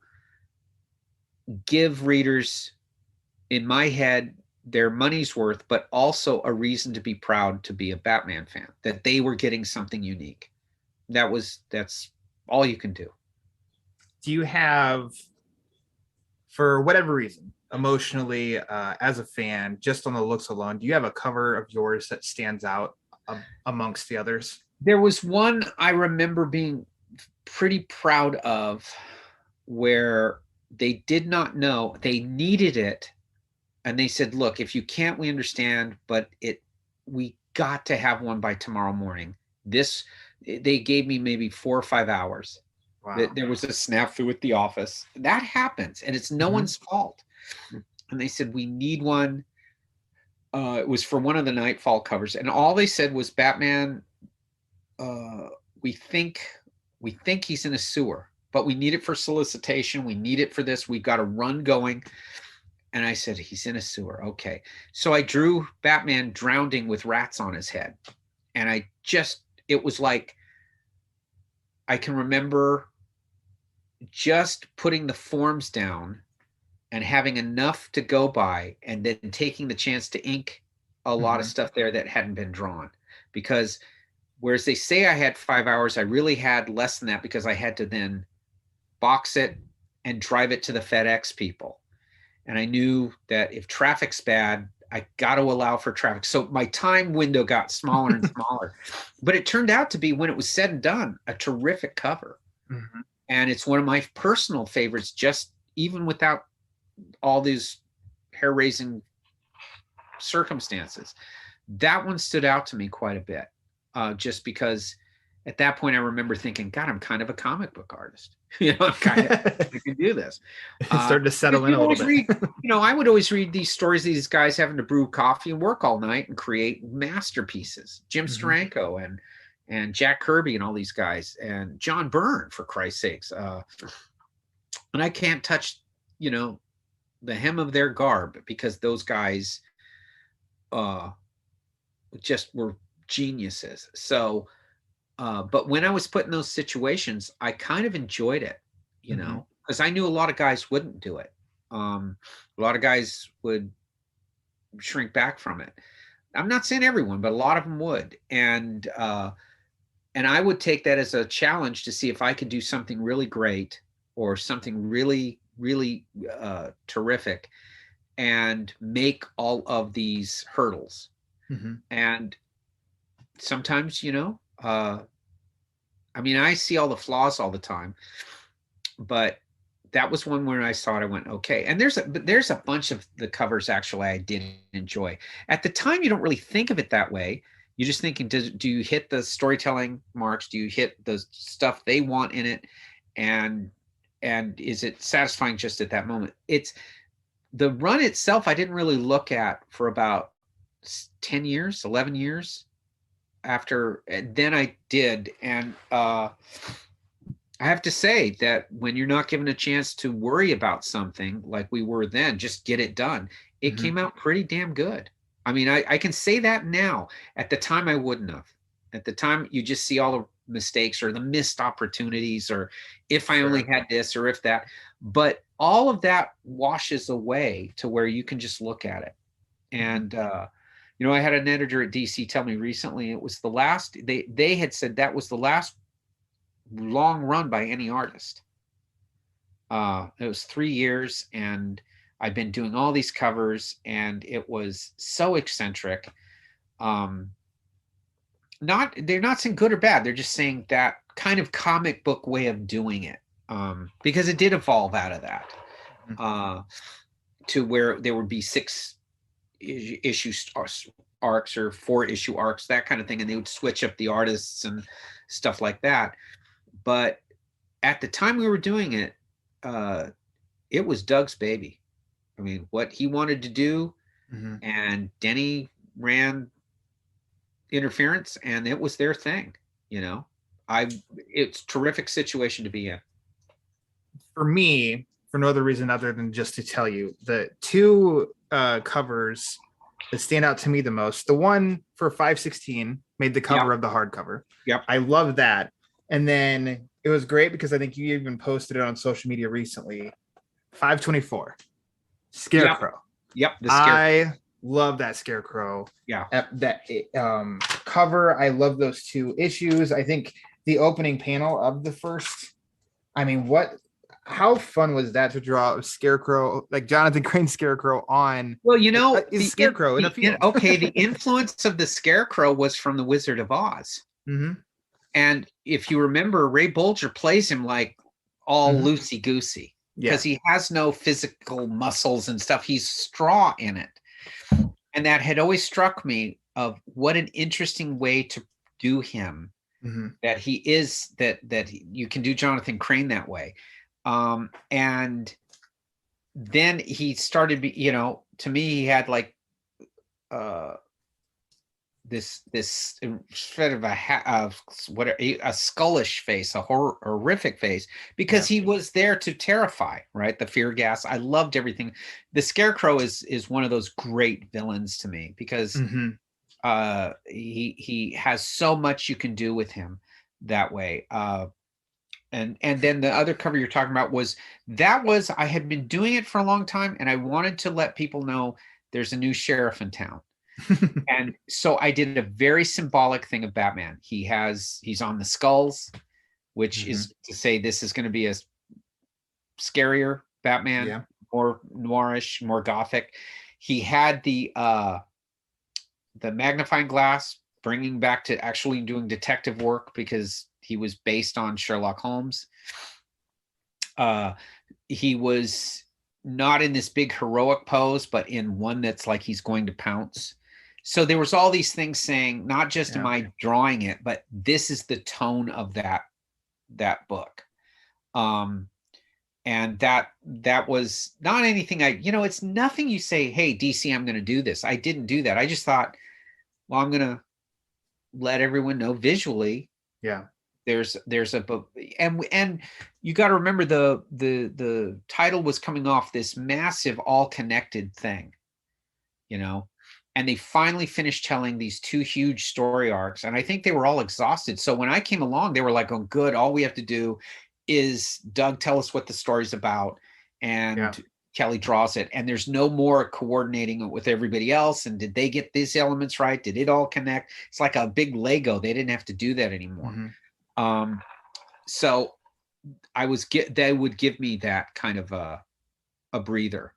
give readers in my head their money's worth, but also a reason to be proud to be a Batman fan, that they were getting something unique. That's all you can do. Do you have, for whatever reason, emotionally, as a fan, just on the looks alone, do you have a cover of yours that stands out amongst the others? There was one I remember being pretty proud of, where they did not know they needed it. And they said, look, if you can't, we understand, but we got to have one by tomorrow morning. They gave me maybe 4 or 5 hours. Wow. There was a snafu at the office. That happens, and it's no one's fault. And they said, we need one. It was for one of the Knightfall covers. And all they said was, Batman, we think he's in a sewer, but we need it for solicitation. We need it for this. We've got a run going. And I said, he's in a sewer. Okay. So I drew Batman drowning with rats on his head. And it was like, I can remember just putting the forms down and having enough to go by, and then taking the chance to ink a lot of stuff there that hadn't been drawn. Because whereas they say I had 5 hours, I really had less than that, because I had to then box it and drive it to the FedEx people. And I knew that if traffic's bad, I got to allow for traffic. So my time window got smaller and smaller. But it turned out to be, when it was said and done, a terrific cover. And it's one of my personal favorites, just even without all these hair-raising circumstances. That one stood out to me quite a bit, just because at that point I remember thinking, God, I'm kind of a comic book artist. I can do this. Started to settle in a little bit. I would always read these stories of these guys having to brew coffee and work all night and create masterpieces. Jim Steranko and Jack Kirby and all these guys, and John Byrne, for Christ's sakes. And I can't touch, the hem of their garb, because those guys just were geniuses. So, but when I was put in those situations, I kind of enjoyed it, because I knew a lot of guys wouldn't do it. A lot of guys would shrink back from it. I'm not saying everyone, but a lot of them would. And I would take that as a challenge to see if I could do something really great, or something really, really terrific, and make all of these hurdles. And sometimes, I see all the flaws all the time, but that was one where I saw it, I went, okay. And there's a bunch of the covers actually I did enjoy. At the time, you don't really think of it that way. You're just thinking, do you hit the storytelling marks? Do you hit the stuff they want in it? And is it satisfying just at that moment? It's the run itself, I didn't really look at for about 10 years, 11 years after. And then I did. And I have to say that when you're not given a chance to worry about something like we were then, just get it done. It came out pretty damn good. I mean, I can say that now. At the time, I wouldn't have. At the time, you just see all the mistakes or the missed opportunities, or if I only had this or if that. But all of that washes away to where you can just look at it. And, I had an editor at DC tell me recently, it was the last, they had said that was the last long run by any artist. It was 3 years, and I've been doing all these covers, and it was so eccentric. They're not saying good or bad. They're just saying that kind of comic book way of doing it. because it did evolve out of that to where there would be 6 issue arcs or 4 issue arcs, that kind of thing, and they would switch up the artists and stuff like that. But at the time we were doing it, it was Doug's baby. I mean, what he wanted to do, and Denny ran interference, and it was their thing. It's a terrific situation to be in. For me, for no other reason other than just to tell you, the 2 covers that stand out to me the most, the one for 516 made the cover of the hardcover. Yep. I love that. And then it was great because I think you even posted it on social media recently. 524 Scarecrow. Yep. I love that Scarecrow. Yeah. That cover. I love those 2 issues. I think the opening panel of the first, I mean, how fun was that to draw a Scarecrow, like Jonathan Crane's Scarecrow on? Well, the Scarecrow in a field. Okay, the influence of the Scarecrow was from the Wizard of Oz. And if you remember, Ray Bolger plays him like all loosey-goosey because he has no physical muscles and stuff. He's straw in it. And that had always struck me of what an interesting way to do him, that he is, that you can do Jonathan Crane that way. And then he started, to me, he had like this sort of a skullish face, a horrific face, because he was there to terrify, right? The fear gas. I loved everything. The Scarecrow is one of those great villains to me because he has so much you can do with him that way. And then the other cover you're talking about I had been doing it for a long time, and I wanted to let people know there's a new sheriff in town. And so I did a very symbolic thing of Batman. He's on the skulls, which is to say this is going to be a scarier Batman, more noirish, more gothic. He had the magnifying glass, bringing back to actually doing detective work because he was based on Sherlock Holmes. He was not in this big heroic pose, but in one that's like he's going to pounce. So there was all these things saying, not just am I drawing it, but this is the tone of that book. And that was not anything it's nothing you say, hey, DC, I'm going to do this. I didn't do that. I just thought, well, I'm going to let everyone know visually. Yeah. There's a book, and you got to remember the title was coming off this massive all connected thing, and they finally finished telling these 2 huge story arcs, and I think they were all exhausted. So when I came along, they were like, oh, good, all we have to do is Doug tell us what the story's about, and Kelley draws it, and there's no more coordinating it with everybody else. And did they get these elements right? Did it all connect? It's like a big Lego. They didn't have to do that anymore. So they would give me that kind of a breather,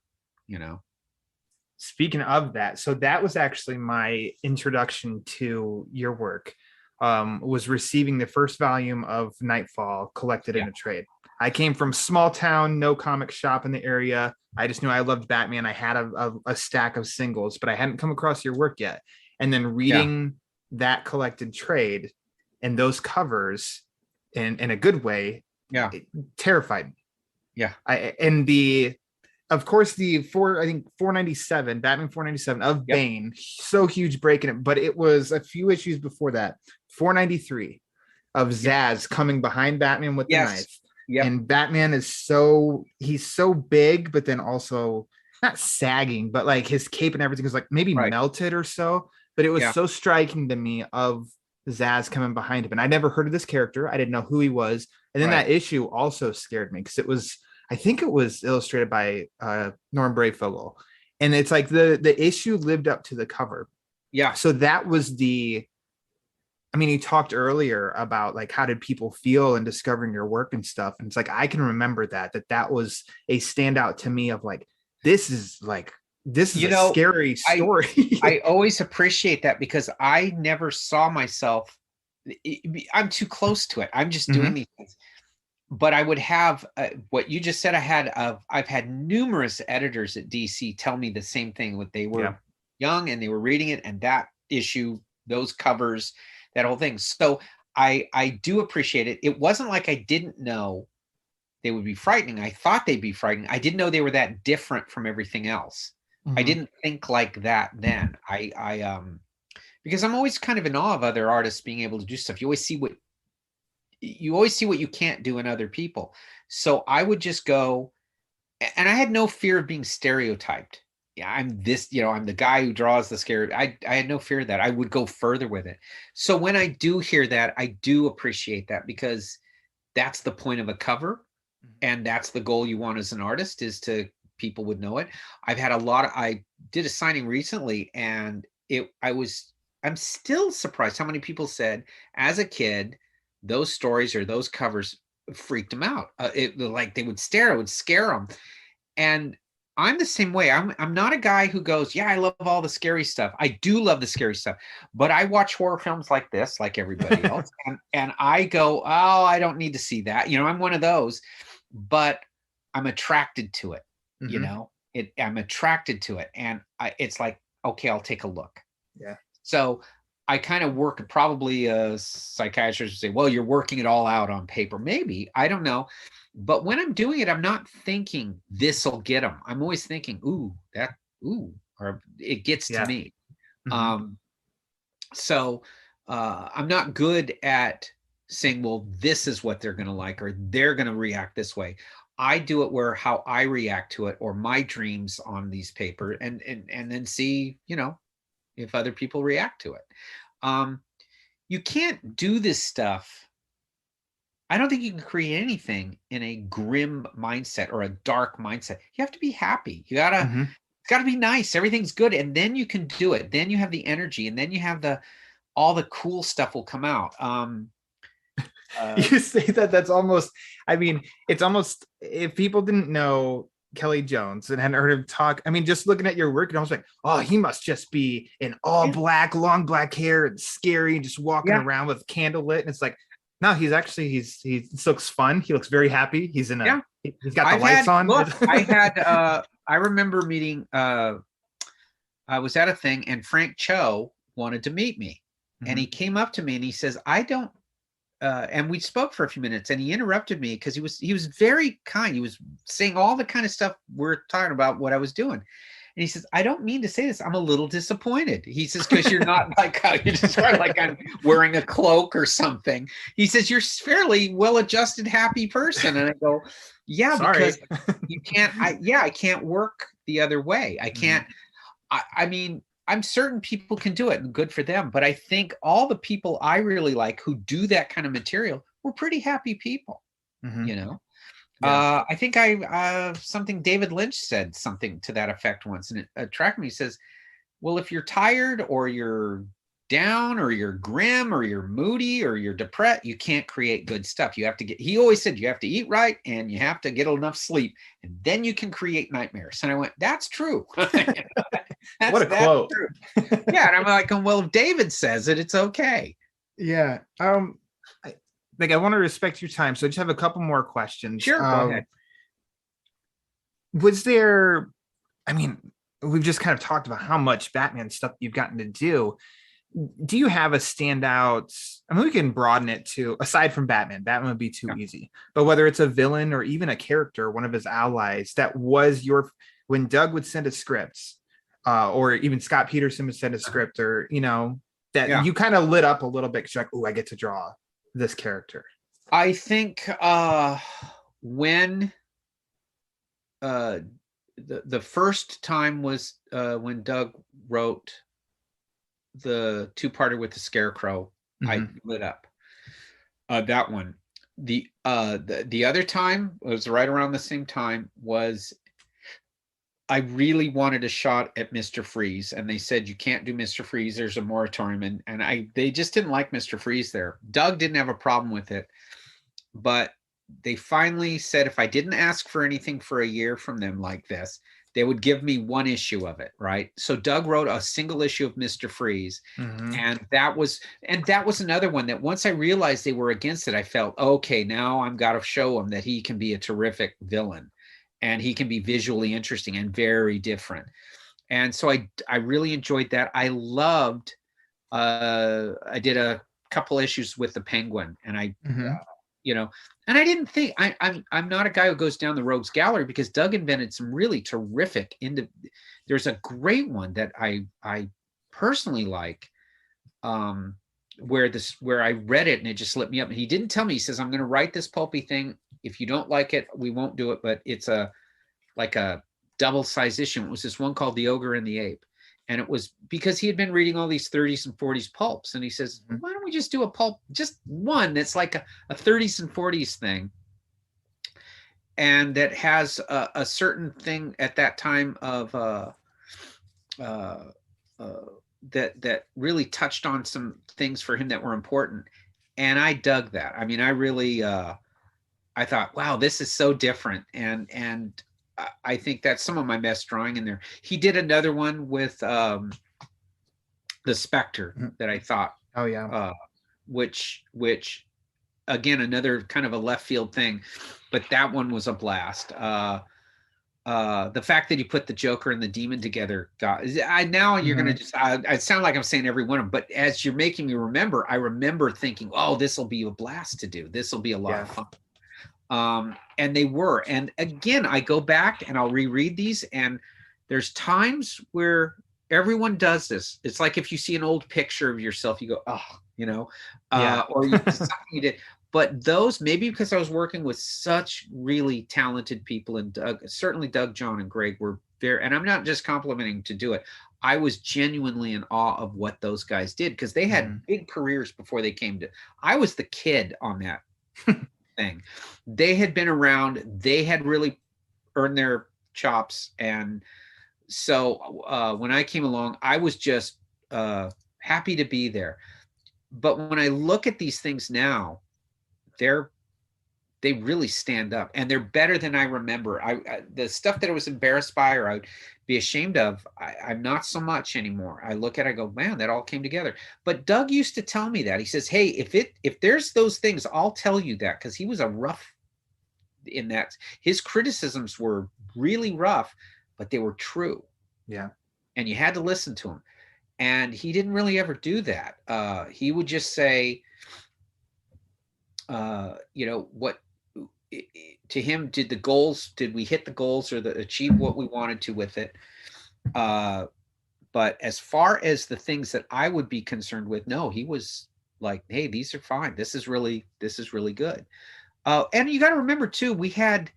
Speaking of that, so that was actually my introduction to your work, was receiving the first volume of Knightfall collected in a trade. I came from small town, no comic shop in the area. I just knew I loved Batman. I had a stack of singles, but I hadn't come across your work yet. And then reading that collected trade and those covers in a good way, it terrified me. Of course, the 497, Batman 497 of Bane, so huge breaking it, but it was a few issues before that, 493 of Zaz coming behind Batman with the knife. And Batman is he's so big, but then also not sagging, but like his cape and everything is like maybe melted or so. But it was so striking to me of Zaz coming behind him. And I never heard of this character. I didn't know who he was. And then that issue also scared me because I think it was illustrated by Norm Brayfogle. And it's like the issue lived up to the cover. So that was you talked earlier about like, how did people feel in discovering your work and stuff? And it's like, I can remember that was a standout to me of like, this is a scary story. I always appreciate that because I never saw myself. I'm too close to it. I'm just doing these things. but I would have what you just said. I've had numerous editors at DC tell me the same thing. What they were young and they were reading it, and that issue, those covers, that whole thing. So I do appreciate it. It wasn't like I didn't know they would be frightening. I thought they'd be frightening. I didn't know they were that different from everything else. I didn't think like that then. I because I'm always kind of in awe of other artists being able to do stuff. You always see what you can't do in other people. So I would just go, and I had no fear of being stereotyped. Yeah, I'm this, I'm the guy who draws the scary. I had no fear of that. I would go further with it. So when I do hear that, I do appreciate that, because that's the point of a cover. And that's the goal you want as an artist, is to people would know it. I've had I did a signing recently, and I'm still surprised how many people said as a kid, those stories or those covers freaked them out. Like they would stare, it would scare them. And I'm the same way. I'm not a guy who goes, yeah, I love all the scary stuff. I do love the scary stuff, but I watch horror films like this, like everybody else. and I go, oh, I don't need to see that. I'm one of those, but I'm attracted to it. I'm attracted to it. And it's like, okay, I'll take a look. Yeah. So I kind of work, probably a psychiatrist would say, well, you're working it all out on paper. Maybe, I don't know. But when I'm doing it, I'm not thinking this'll get them. I'm always thinking, or it gets to me. So I'm not good at saying, well, this is what they're going to like, or they're going to react this way. I do it where how I react to it, or my dreams on these paper, and then see, if other people react to it. You can't do this stuff. I don't think you can create anything in a grim mindset or a dark mindset. You have to be happy. You gotta, it's gotta be nice. Everything's good. And then you can do it. Then you have the energy, and then you have all the cool stuff will come out. You say that's almost, it's almost, if people didn't know Kelley Jones and hadn't heard him talk, just looking at your work, and I was like, oh, he must just be in all black, long black hair and scary and just walking around with candle lit. And it's like, no, he looks fun. He looks very happy. He's in he's got the lights on. Look, I remember meeting, I was at a thing, and Frank Cho wanted to meet me, and he came up to me and he says, and we spoke for a few minutes, and he interrupted me because he was very kind. He was saying all the kind of stuff we're talking about, what I was doing. And he says, I don't mean to say this, I'm a little disappointed. He says, because you're not like, you describe like I'm wearing a cloak or something. He says, you're fairly well-adjusted, happy person. And I go, yeah, sorry, because you can't, I can't work the other way. I can't, I'm certain people can do it, and good for them. But I think all the people I really like who do that kind of material were pretty happy people, I think something David Lynch said something to that effect once, and it attracted me. He says, well, if you're tired or you're down or you're grim or you're moody or you're depressed, you can't create good stuff. You have to he always said, you have to eat right and you have to get enough sleep, and then you can create nightmares. And I went, that's true. What a quote. Yeah. And I'm like, well, if David says it, it's okay. Yeah. I want to respect your time, so I just have a couple more questions. Sure, go ahead. Was there, we've just kind of talked about how much Batman stuff you've gotten to do. Do you have a standout? We can broaden it to, aside from Batman would be too easy, but whether it's a villain or even a character, one of his allies, that was when Doug would send a script, or even Scott Peterson would send a script, or, that you kind of lit up a little bit, because you're like, oh, I get to draw this character. I think when the first time was when Doug wrote the two-parter with the Scarecrow, I lit up that one. The other time was right around the same time, was I really wanted a shot at Mr. Freeze, and they said, you can't do Mr. Freeze, there's a moratorium, and they just didn't like Mr. Freeze there. Doug didn't have a problem with it, but they finally said if I didn't ask for anything for a year from them like this, they would give me one issue of it, right? So Doug wrote a single issue of Mr. Freeze, and that was another one that once I realized they were against it, I felt, okay, now I've got to show him that he can be a terrific villain, and he can be visually interesting and very different. And so I really enjoyed that. I loved. I did a couple issues with the Penguin, and I. And I didn't think I'm not a guy who goes down the rogues gallery, because Doug invented some really terrific. There's a great one that I personally like, where I read it and it just lit me up. And he didn't tell me. He says, I'm going to write this pulpy thing. If you don't like it, we won't do it. But it's like a double-sized issue. It was this one called The Ogre and the Ape. And it was because he had been reading all these 30s and 40s pulps. And he says, why don't we just do a pulp, just one that's like a 30s and 40s thing. And that has a certain thing at that time of that really touched on some things for him that were important. And I dug that. I mean, I really, I thought, wow, this is so different. And I think that's some of my best drawing in there. He did another one with the Spectre that I thought, which again, another kind of a left field thing, but that one was a blast. The fact that he put the Joker and the Demon together, you're going to just, I sound like I'm saying every one of them, but as you're making me remember, I remember thinking, oh, this will be a blast to do. This will be a lot of fun. And they were. And again, I go back and I'll reread these, and there's times where everyone does this. It's like if you see an old picture of yourself, you go, oh, or something you did. But those, maybe because I was working with such really talented people, and certainly Doug, John, and Greg were there. And I'm not just complimenting to do it. I was genuinely in awe of what those guys did, because they had big careers before they came to. I was the kid on that thing. They had been around. They had really earned their chops. And so when I came along, I was just happy to be there. But when I look at these things now, they really stand up, and they're better than I remember. The stuff that I was embarrassed by or I'd be ashamed of, I'm not so much anymore. I look at it, I go, man, that all came together. But Doug used to tell me that. He says, hey, if there's those things, I'll tell you that, because he was a rough in that. His criticisms were really rough, but they were true. Yeah. And you had to listen to him. And he didn't really ever do that. He would just say, what to him, did we hit the goals or achieve what we wanted to with it? But as far as the things that I would be concerned with, no, he was like, hey, these are fine. This is really good. And you got to remember too, we had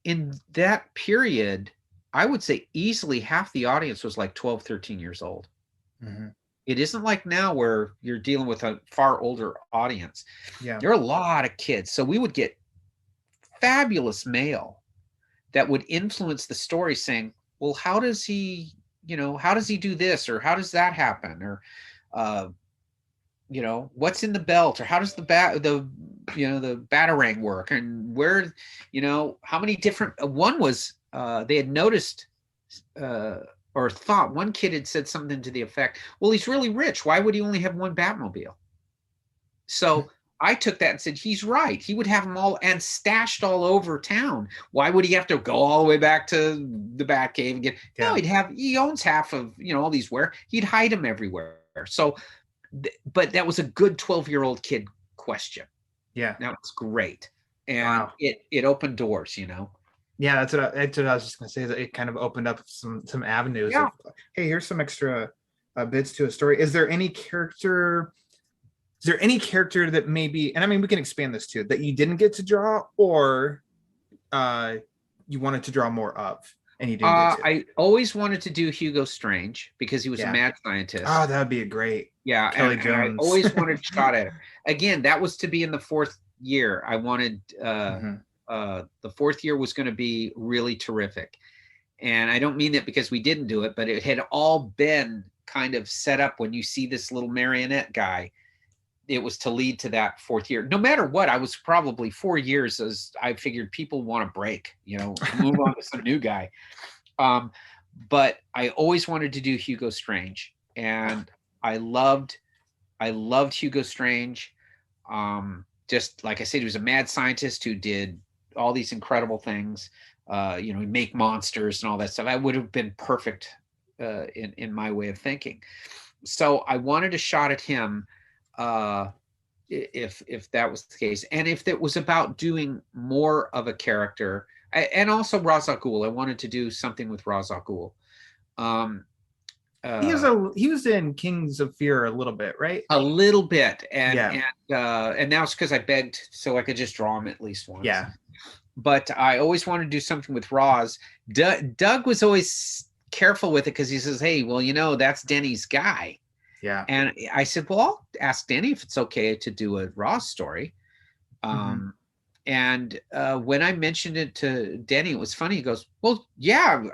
in that period, I would say easily half the audience was like 12, 13 years old. Mm-hmm. It isn't like now where you're dealing with a far older audience. Yeah. There are a lot of kids. So we would get fabulous mail that would influence the story, saying, well, how does he do this? Or how does that happen? Or, what's in the belt? Or how does the batarang work? And where, how many different, one was, they had noticed, or thought, one kid had said something to the effect, well, he's really rich. Why would he only have one Batmobile? So I took that and said, he's right. He would have them all and stashed all over town. Why would he have to go all the way back to the Batcave and get, no, he owns half of, all these he'd hide them everywhere. So, but that was a good 12-year-old kid question. Yeah. That was great. And it opened doors, Yeah, that's what I was just going to say. That it kind of opened up some avenues. Yeah. Of, hey, here's some extra bits to a story. Is there any character that maybe, and I mean, we can expand this too, that you didn't get to draw, or you wanted to draw more of, and you didn't get to? I always wanted to do Hugo Strange because he was a mad scientist. Oh, that would be a great. Yeah, Kelley Jones. And I always wanted a shot at it. Again, that was to be in the fourth year. I wanted. The fourth year was going to be really terrific. And I don't mean that because we didn't do it, but it had all been kind of set up. When you see this little marionette guy, it was to lead to that fourth year. No matter what, I was probably 4 years, as I figured people want to break, move on to some new guy. But I always wanted to do Hugo Strange, and I loved Hugo Strange. Just like I said, he was a mad scientist who did all these incredible things. He'd make monsters and all that stuff. I would have been perfect in my way of thinking. So I wanted a shot at him if that was the case, and if it was about doing more of a character, and also Ra's al Ghul. I wanted to do something with Ra's al Ghul. He was in Kings of Fear a little bit, right? A little bit, and now it's because I begged so I could just draw him at least once. Yeah. But I always wanted to do something with Ra's. Doug was always careful with it because he says, "Hey, well, that's Denny's guy." Yeah. And I said, "Well, I'll ask Denny if it's okay to do a Ra's story." And when I mentioned it to Denny, it was funny. He goes, "Well, yeah,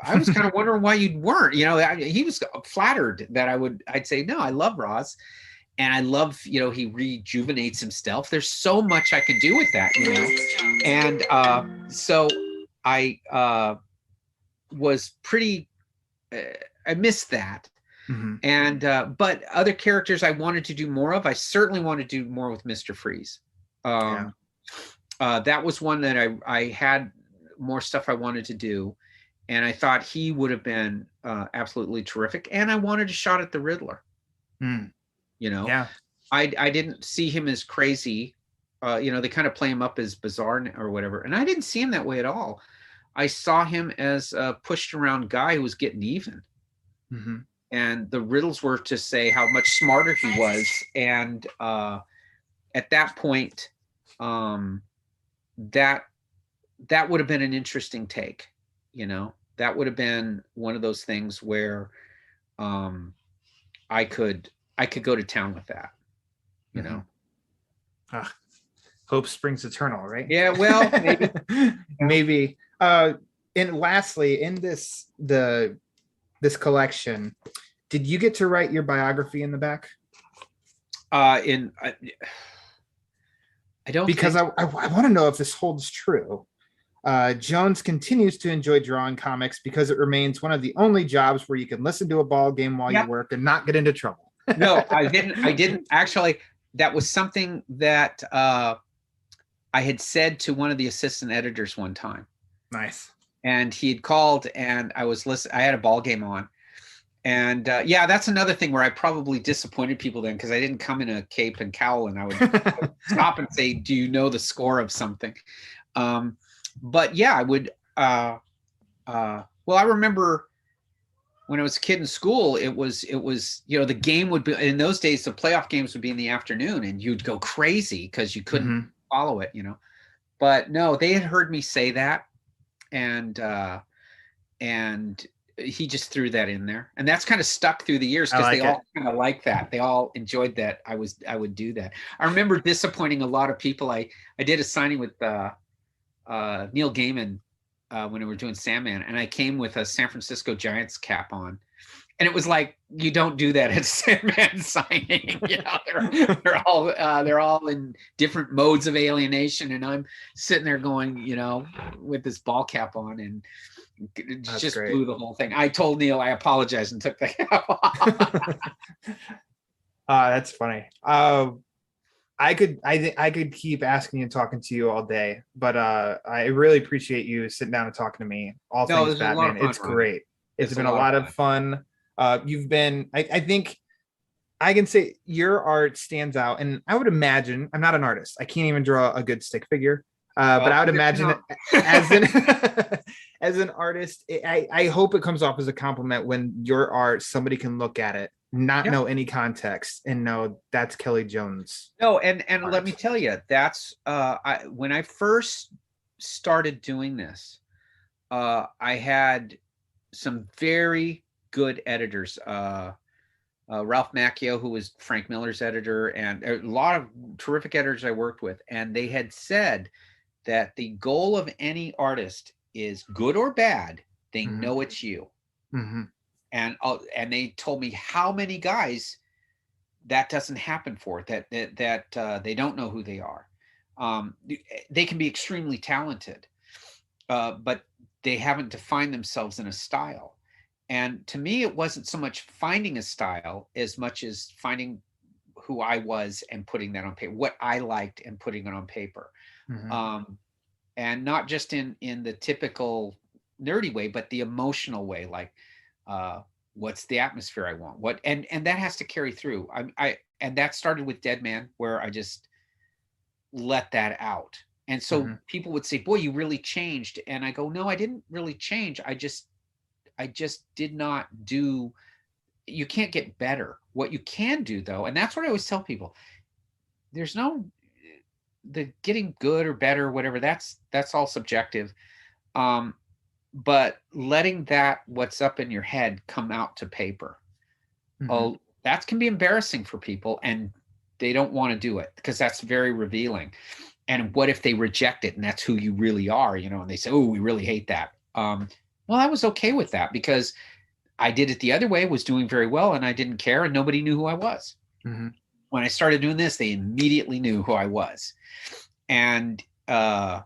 I was kind of wondering why you weren't." He was flattered that I'd say, "No, I love Ra's. And I love, he rejuvenates himself. There's so much I could do with that, And so I was pretty, I missed that. And, but other characters I wanted to do more of. I certainly wanted to do more with Mr. Freeze. That was one that I had more stuff I wanted to do. And I thought he would have been absolutely terrific. And I wanted a shot at the Riddler. I didn't see him as crazy. They kind of play him up as bizarre or whatever. And I didn't see him that way at all. I saw him as a pushed around guy who was getting even. And the riddles were to say how much smarter he was. And at that point, that would have been an interesting take. That would have been one of those things where I could go to town with that, Hope springs eternal, right? Yeah, well, maybe. Maybe. And lastly, in this collection, did you get to write your biography in the back? I don't, because I want to know if this holds true. Jones continues to enjoy drawing comics because it remains one of the only jobs where you can listen to a ball game while you work and not get into trouble. No, I didn't actually. That was something that I had said to one of the assistant editors one time. Nice. And he had called, and I was listening. I had a ball game on, and that's another thing where I probably disappointed people then, because I didn't come in a cape and cowl, and I would stop and say, "Do you know the score of something?" But yeah, I would. Well, I remember when I was a kid in school, it was the game would be, in those days, the playoff games would be in the afternoon, and you'd go crazy because you couldn't follow it, But no, they had heard me say that, and he just threw that in there, and that's kind of stuck through the years because they all kind of like that. They all enjoyed that I would do that. I remember disappointing a lot of people. I did a signing with Neil Gaiman when we were doing Sandman, and I came with a San Francisco Giants cap on, and it was like, you don't do that at Sandman signing. They're all in different modes of alienation, and I'm sitting there going, with this ball cap on, and it just blew the whole thing. I told Neil I apologized and took the cap off. That's funny. I could keep asking and talking to you all day, but I really appreciate you sitting down and talking to me. All things Batman. It's great. It's been a lot of fun. You've been, I think I can say your art stands out, and I would imagine, I'm not an artist. I can't even draw a good stick figure. But I would imagine as an artist, I hope it comes off as a compliment when your art, somebody can look at it, not know any context, and know that's Kelley Jones. No, and let me tell you, that's when I first started doing this, I had some very good editors. Ralph Macchio, who was Frank Miller's editor, and a lot of terrific editors I worked with, and they had said that the goal of any artist is, good or bad, they know it's you. And they told me how many guys that doesn't happen for, that they don't know who they are. They can be extremely talented, but they haven't defined themselves in a style. And to me, it wasn't so much finding a style as much as finding who I was and putting that on paper, what I liked and putting it on paper. And not just in the typical nerdy way, but the emotional way, like what's the atmosphere I want, what, and that has to carry through. And that started with Dead Man, where I just let that out. And so people would say, boy, you really changed. And I go, no, I didn't really change. I just did not do, you can't get better. What you can do though, and that's what I always tell people, there's no, the getting good or better, or whatever, that's all subjective. But letting that, what's up in your head, come out to paper. Oh, that can be embarrassing for people, and they don't want to do it because that's very revealing. And what if they reject it and that's who you really are, you know, and they say, oh, we really hate that. Well, I was okay with that because I did it the other way, was doing very well, and I didn't care, and nobody knew who I was. When I started doing this, they immediately knew who I was. And that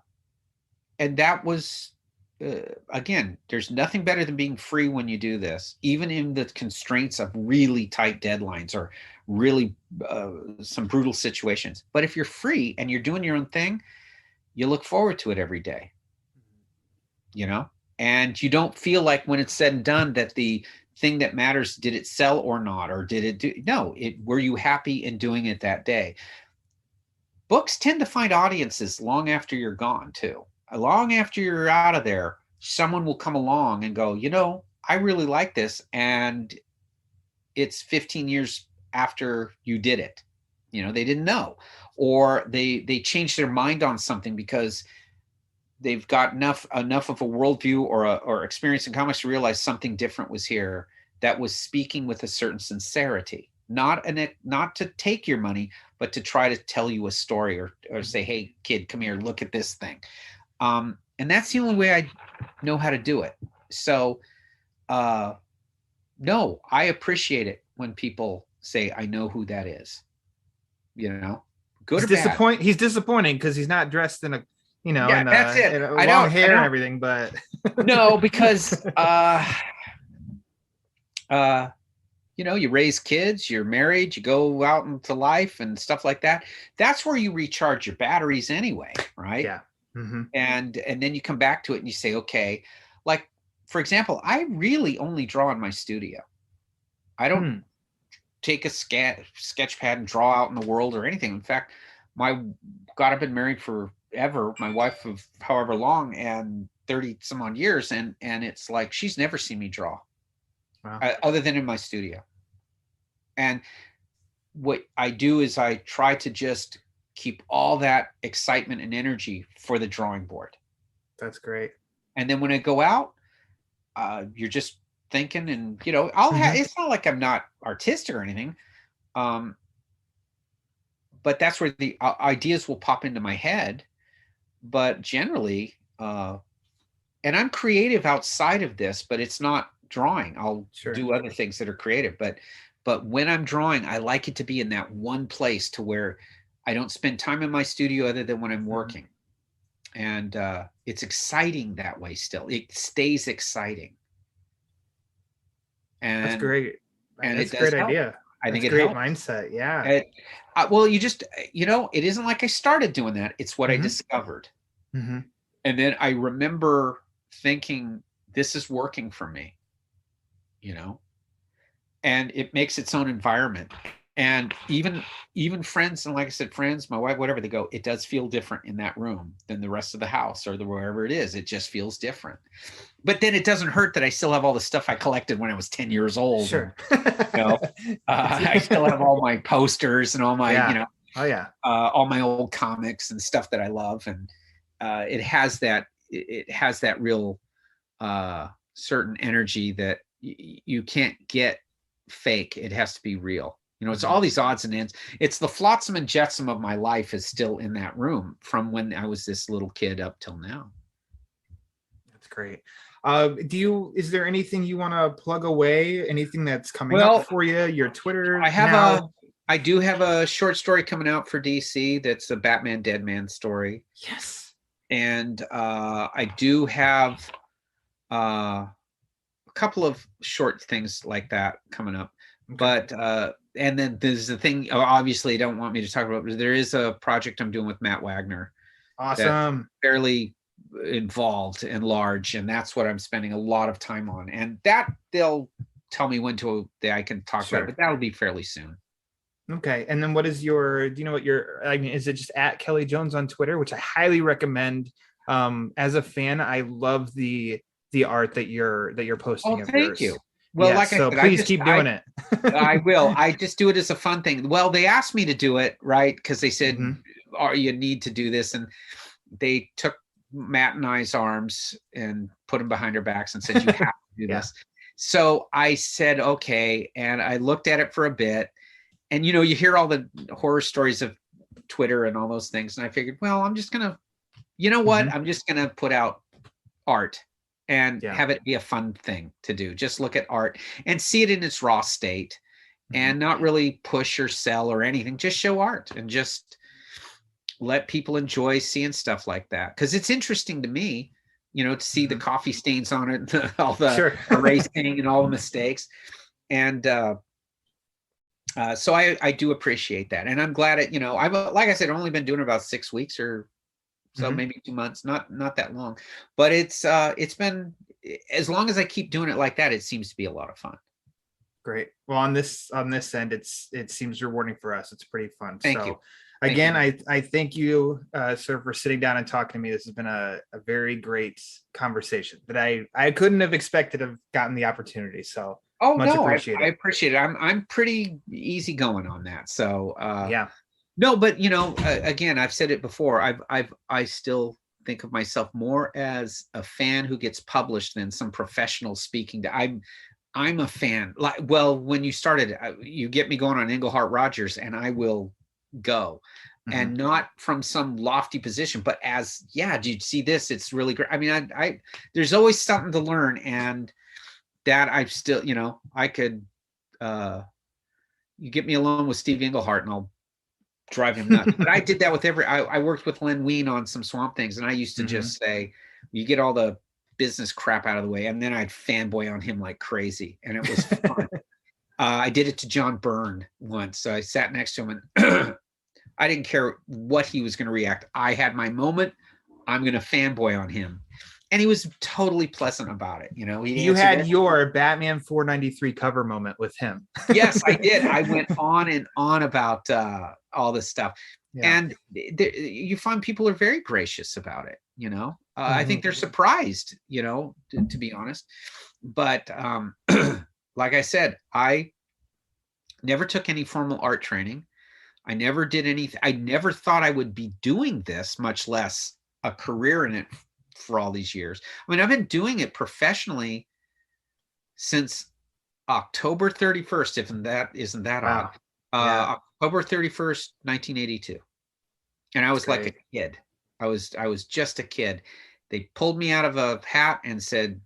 was, again, there's nothing better than being free when you do this, even in the constraints of really tight deadlines or really some brutal situations. But if you're free and you're doing your own thing, you look forward to it every day, you know, and you don't feel like when it's said and done that the thing that matters, did it sell or not, or did it do, no, were you happy in doing it that day? Books tend to find audiences long after you're gone too. Long after you're out of there, someone will come along and go, you know, I really like this. And it's 15 years after you did it. You know, they didn't know, or they changed their mind on something because they've got enough of a worldview or experience in comics to realize something different was here that was speaking with a certain sincerity, not to take your money, but to try to tell you a story or say, hey, kid, come here, look at this thing. And that's the only way I know how to do it. So, no, I appreciate it when people say, I know who that is, you know, good or bad. He's disappointing because he's not dressed in a, you know, yeah, that's it. Long hair and everything, but no, because, you know, you raise kids, you're married, you go out into life and stuff like that. That's where you recharge your batteries anyway, right? Yeah. And then you come back to it and you say, okay, like, for example, I really only draw in my studio. I don't take a sketch pad and draw out in the world or anything. In fact, I've been married forever, my wife of however long, and 30 some odd years. And it's like, she's never seen me draw. Wow. Other than in my studio. And what I do is I try to just keep all that excitement and energy for the drawing board. That's great. And then when I go out, you're just thinking, and you know, it's not like I'm not artistic or anything, but that's where the ideas will pop into my head. But generally, and I'm creative outside of this, but it's not drawing. I'll do other things that are creative, but when I'm drawing, I like it to be in that one place to where I don't spend time in my studio other than when I'm working. And it's exciting that way still. It stays exciting. And that's great. And that's a great idea. I think it's a great helps. Mindset. Yeah. Well, you just, you know, it isn't like I started doing that. It's what I discovered. And then I remember thinking, this is working for me, you know, and it makes its own environment. And even friends, and like I said, friends, my wife, whatever, they go, it does feel different in that room than the rest of the house or wherever it is. It just feels different. But then it doesn't hurt that I still have all the stuff I collected when I was 10 years old. Sure. And, you know, I still have all my posters and all my, you know, all my old comics and stuff that I love. And it has that real certain energy that you can't get fake. It has to be real. You know, it's all these odds and ends. It's the flotsam and jetsam of my life is still in that room from when I was this little kid up till now. That's great. Is there anything you want to plug away? Anything that's coming up for you? Your Twitter? I do have a short story coming out for DC. That's a Batman Dead Man story. Yes. And I do have a couple of short things like that coming up. Okay. But and then there's the thing, obviously you don't want me to talk about, but there is a project I'm doing with Matt Wagner. Awesome. Fairly involved and large, and that's what I'm spending a lot of time on. And that they'll tell me when I can talk about it, but that'll be fairly soon. Okay. And then what is do you know what is it just at Kelley Jones on Twitter, which I highly recommend. As a fan, I love the art that you're posting. Oh, thank you. Well, like I said, please keep doing it. I will. I just do it as a fun thing. Well, they asked me to do it, right? Because they said, you need to do this. And they took Matt and I's arms and put them behind our backs and said, you have to do this. So I said, okay. And I looked at it for a bit. And, you hear all the horror stories of Twitter and all those things. And I figured, well, I'm just going to, I'm just going to put out art and have it be a fun thing to do. Just look at art and see it in its raw state and not really push or sell or anything. Just show art and just let people enjoy seeing stuff like that. Because it's interesting to me, to see the coffee stains on it, all the erasing and all the mistakes. And so I do appreciate that. And I'm glad I've, like I said, only been doing it about 6 weeks or so, maybe 2 months, not that long, but it's been, as long as I keep doing it like that, it seems to be a lot of fun. Great. Well, on this end, it seems rewarding for us. It's pretty fun. Thank you. Again, I thank you, sir, for sitting down and talking to me. This has been a very great conversation that I couldn't have expected to have gotten the opportunity. So much appreciated. I appreciate it. I'm pretty easygoing on that. So yeah. No, but again, I've said it before. I still think of myself more as a fan who gets published than some professional speaking. I'm a fan. When you started, you get me going on Englehart Rogers, and I will go, and not from some lofty position, but as do you see this? It's really great. I mean, I there's always something to learn, and that I've still, I could. You get me alone with Steve Englehart, and I'll drive him nuts. But I did that with I worked with Len Wein on some Swamp Things, and I used to just say, you get all the business crap out of the way, and then I'd fanboy on him like crazy, and it was fun. I did it to John Byrne once. So I sat next to him, and I didn't care what he was going to react. I had my moment. I'm going to fanboy on him. And he was totally pleasant about it. You had your Batman 493 cover moment with him. Yes, I did. I went on and on about all this stuff. Yeah. And you find people are very gracious about it. I think they're surprised, to be honest. But like I said, I never took any formal art training. I never did anything. I never thought I would be doing this, much less a career in it for all these years. I mean, I've been doing it professionally since October 31st, if that isn't that odd. October 31st, 1982. And I was like a kid. I was just a kid. They pulled me out of a hat and said,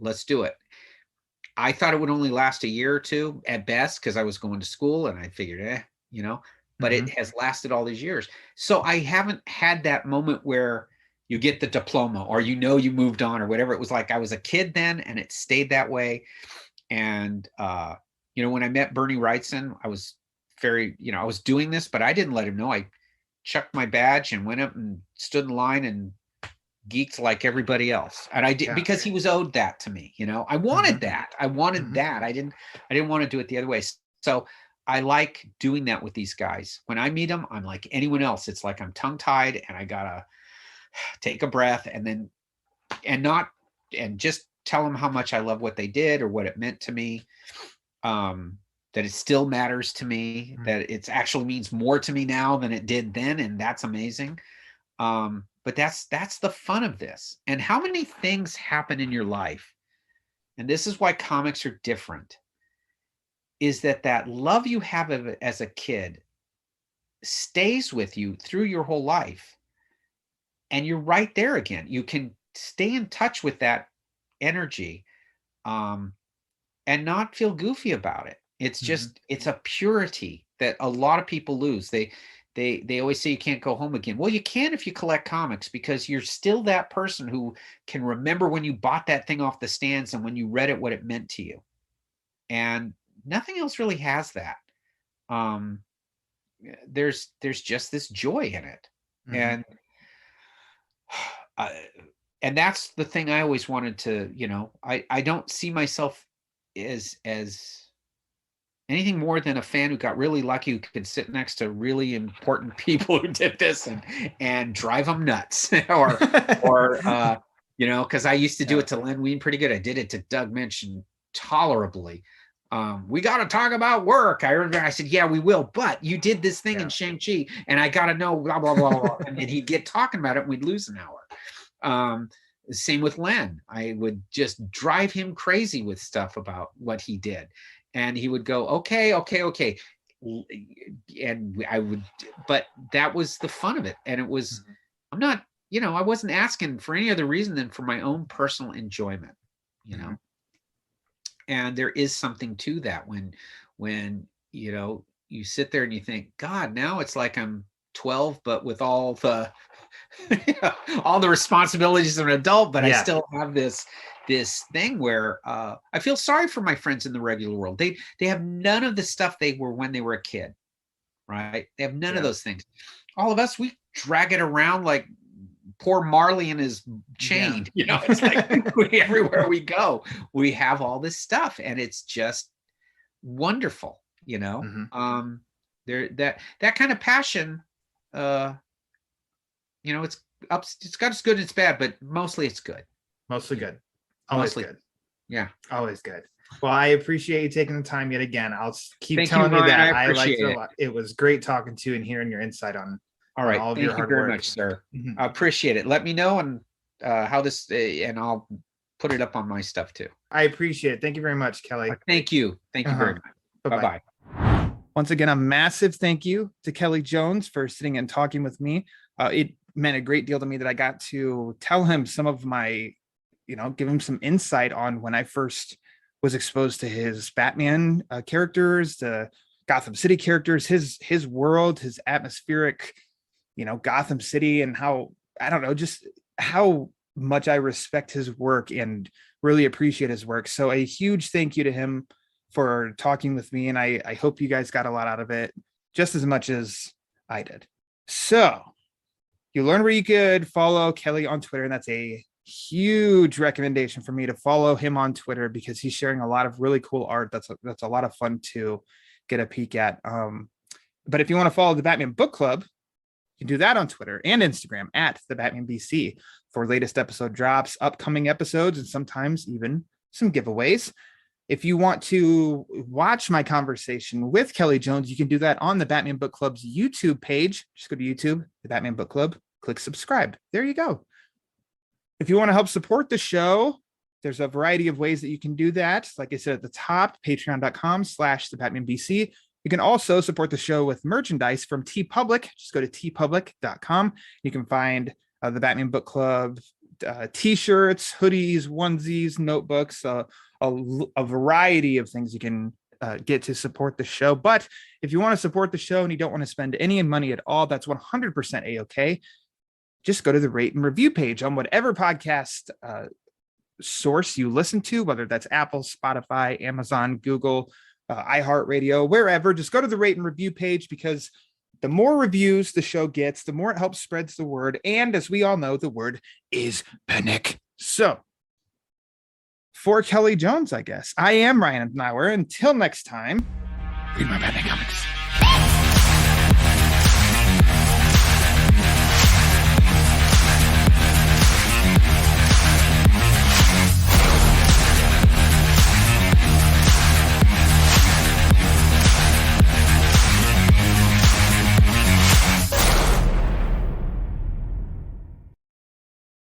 let's do it. I thought it would only last a year or two at best, because I was going to school, and I figured, but it has lasted all these years. So I haven't had that moment where you get the diploma or you moved on or whatever. It was like I was a kid then, and it stayed that way. And when I met Bernie Wrightson, I was I was doing this, but I didn't let him know. I chucked my badge and went up and stood in line and geeked like everybody else. And I did, because he was owed that to me. I wanted that. I wanted that. I didn't want to do it the other way. So I like doing that with these guys. When I meet them, I'm like anyone else. It's like I'm tongue-tied, and I gotta take a breath and just tell them how much I love what they did or what it meant to me. That it still matters to me, that it actually means more to me now than it did then. And that's amazing. But that's the fun of this. And how many things happen in your life, and this is why comics are different, is that love you have as a kid stays with you through your whole life. And you're right there again. You can stay in touch with that energy and not feel goofy about it. It's just, it's a purity that a lot of people lose. They they always say you can't go home again. Well, you can if you collect comics, because you're still that person who can remember when you bought that thing off the stands and when you read it, what it meant to you. And nothing else really has that. There's just this joy in it. Mm-hmm. And that's the thing I always wanted to, I don't see myself as anything more than a fan who got really lucky, who could sit next to really important people who did this and drive them nuts or because I used to do it to Len Wein pretty good. I did it to Doug Moench tolerably. We got to talk about work. I remember I said, yeah, we will, but you did this thing in Shang-Chi and I got to know blah, blah, blah, blah. And then he'd get talking about it and we'd lose an hour. Same with Len. I would just drive him crazy with stuff about what he did. And he would go, okay. And I would, but that was the fun of it. And it was, I'm not, I wasn't asking for any other reason than for my own personal enjoyment, and there is something to that when, you sit there and you think, God, now it's like I'm 12, but with all the, all the responsibilities of an adult, but I still have this thing where I feel sorry for my friends in the regular world. They have none of the stuff they were when they were a kid, right? They have none of those things. All of us, we drag it around like poor Marley and his chain. It's like everywhere we go, we have all this stuff, and it's just wonderful. There that kind of passion. It's got its good and its bad, but mostly it's good. Mostly good. Always good. Yeah. Always good. Well, I appreciate you taking the time yet again. I'll keep telling you that I liked it a lot. It was great talking to you and hearing your insight on all of your hard work. Thank you very much, sir. I appreciate it. Let me know and how this, and I'll put it up on my stuff too. I appreciate it. Thank you very much, Kelley. Thank you. Thank you very much. Bye-bye. Once again, a massive thank you to Kelley Jones for sitting and talking with me. It meant a great deal to me that I got to tell him some of my, give him some insight on when I first was exposed to his Batman characters, the Gotham City characters, his world, his atmospheric, Gotham City, and how, I don't know, just how much I respect his work and really appreciate his work. So a huge thank you to him for talking with me. And I hope you guys got a lot out of it, just as much as I did. So you learned where you could follow Kelley on Twitter, and that's a huge recommendation for me to follow him on Twitter because he's sharing a lot of really cool art. That's a lot of fun to get a peek at. But if you want to follow the Batman Book Club, you can do that on Twitter and Instagram at the Batman BC for latest episode drops, upcoming episodes, and sometimes even some giveaways. If you want to watch my conversation with Kelley Jones, you can do that on the Batman Book Club's YouTube page. Just go to YouTube, the Batman Book Club, click subscribe. There you go. If you want to help support the show, there's a variety of ways that you can do that. Like I said at the top, patreon.com/thebatmanbc. You can also support the show with merchandise from TeePublic. Just go to teepublic.com. You can find the Batman Book Club t-shirts, hoodies, onesies, notebooks, a variety of things you can get to support the show. But if you want to support the show and you don't want to spend any money at all, that's 100% a-okay. Just go to the rate and review page on whatever podcast source you listen to, whether that's Apple, Spotify, Amazon, Google, iHeartRadio, wherever. Just go to the rate and review page, because the more reviews the show gets, the more it helps spreads the word. And as we all know, the word is panic. So for Kelley Jones, I guess, I am Ryan Nauer. Until next time, read my Batman comics.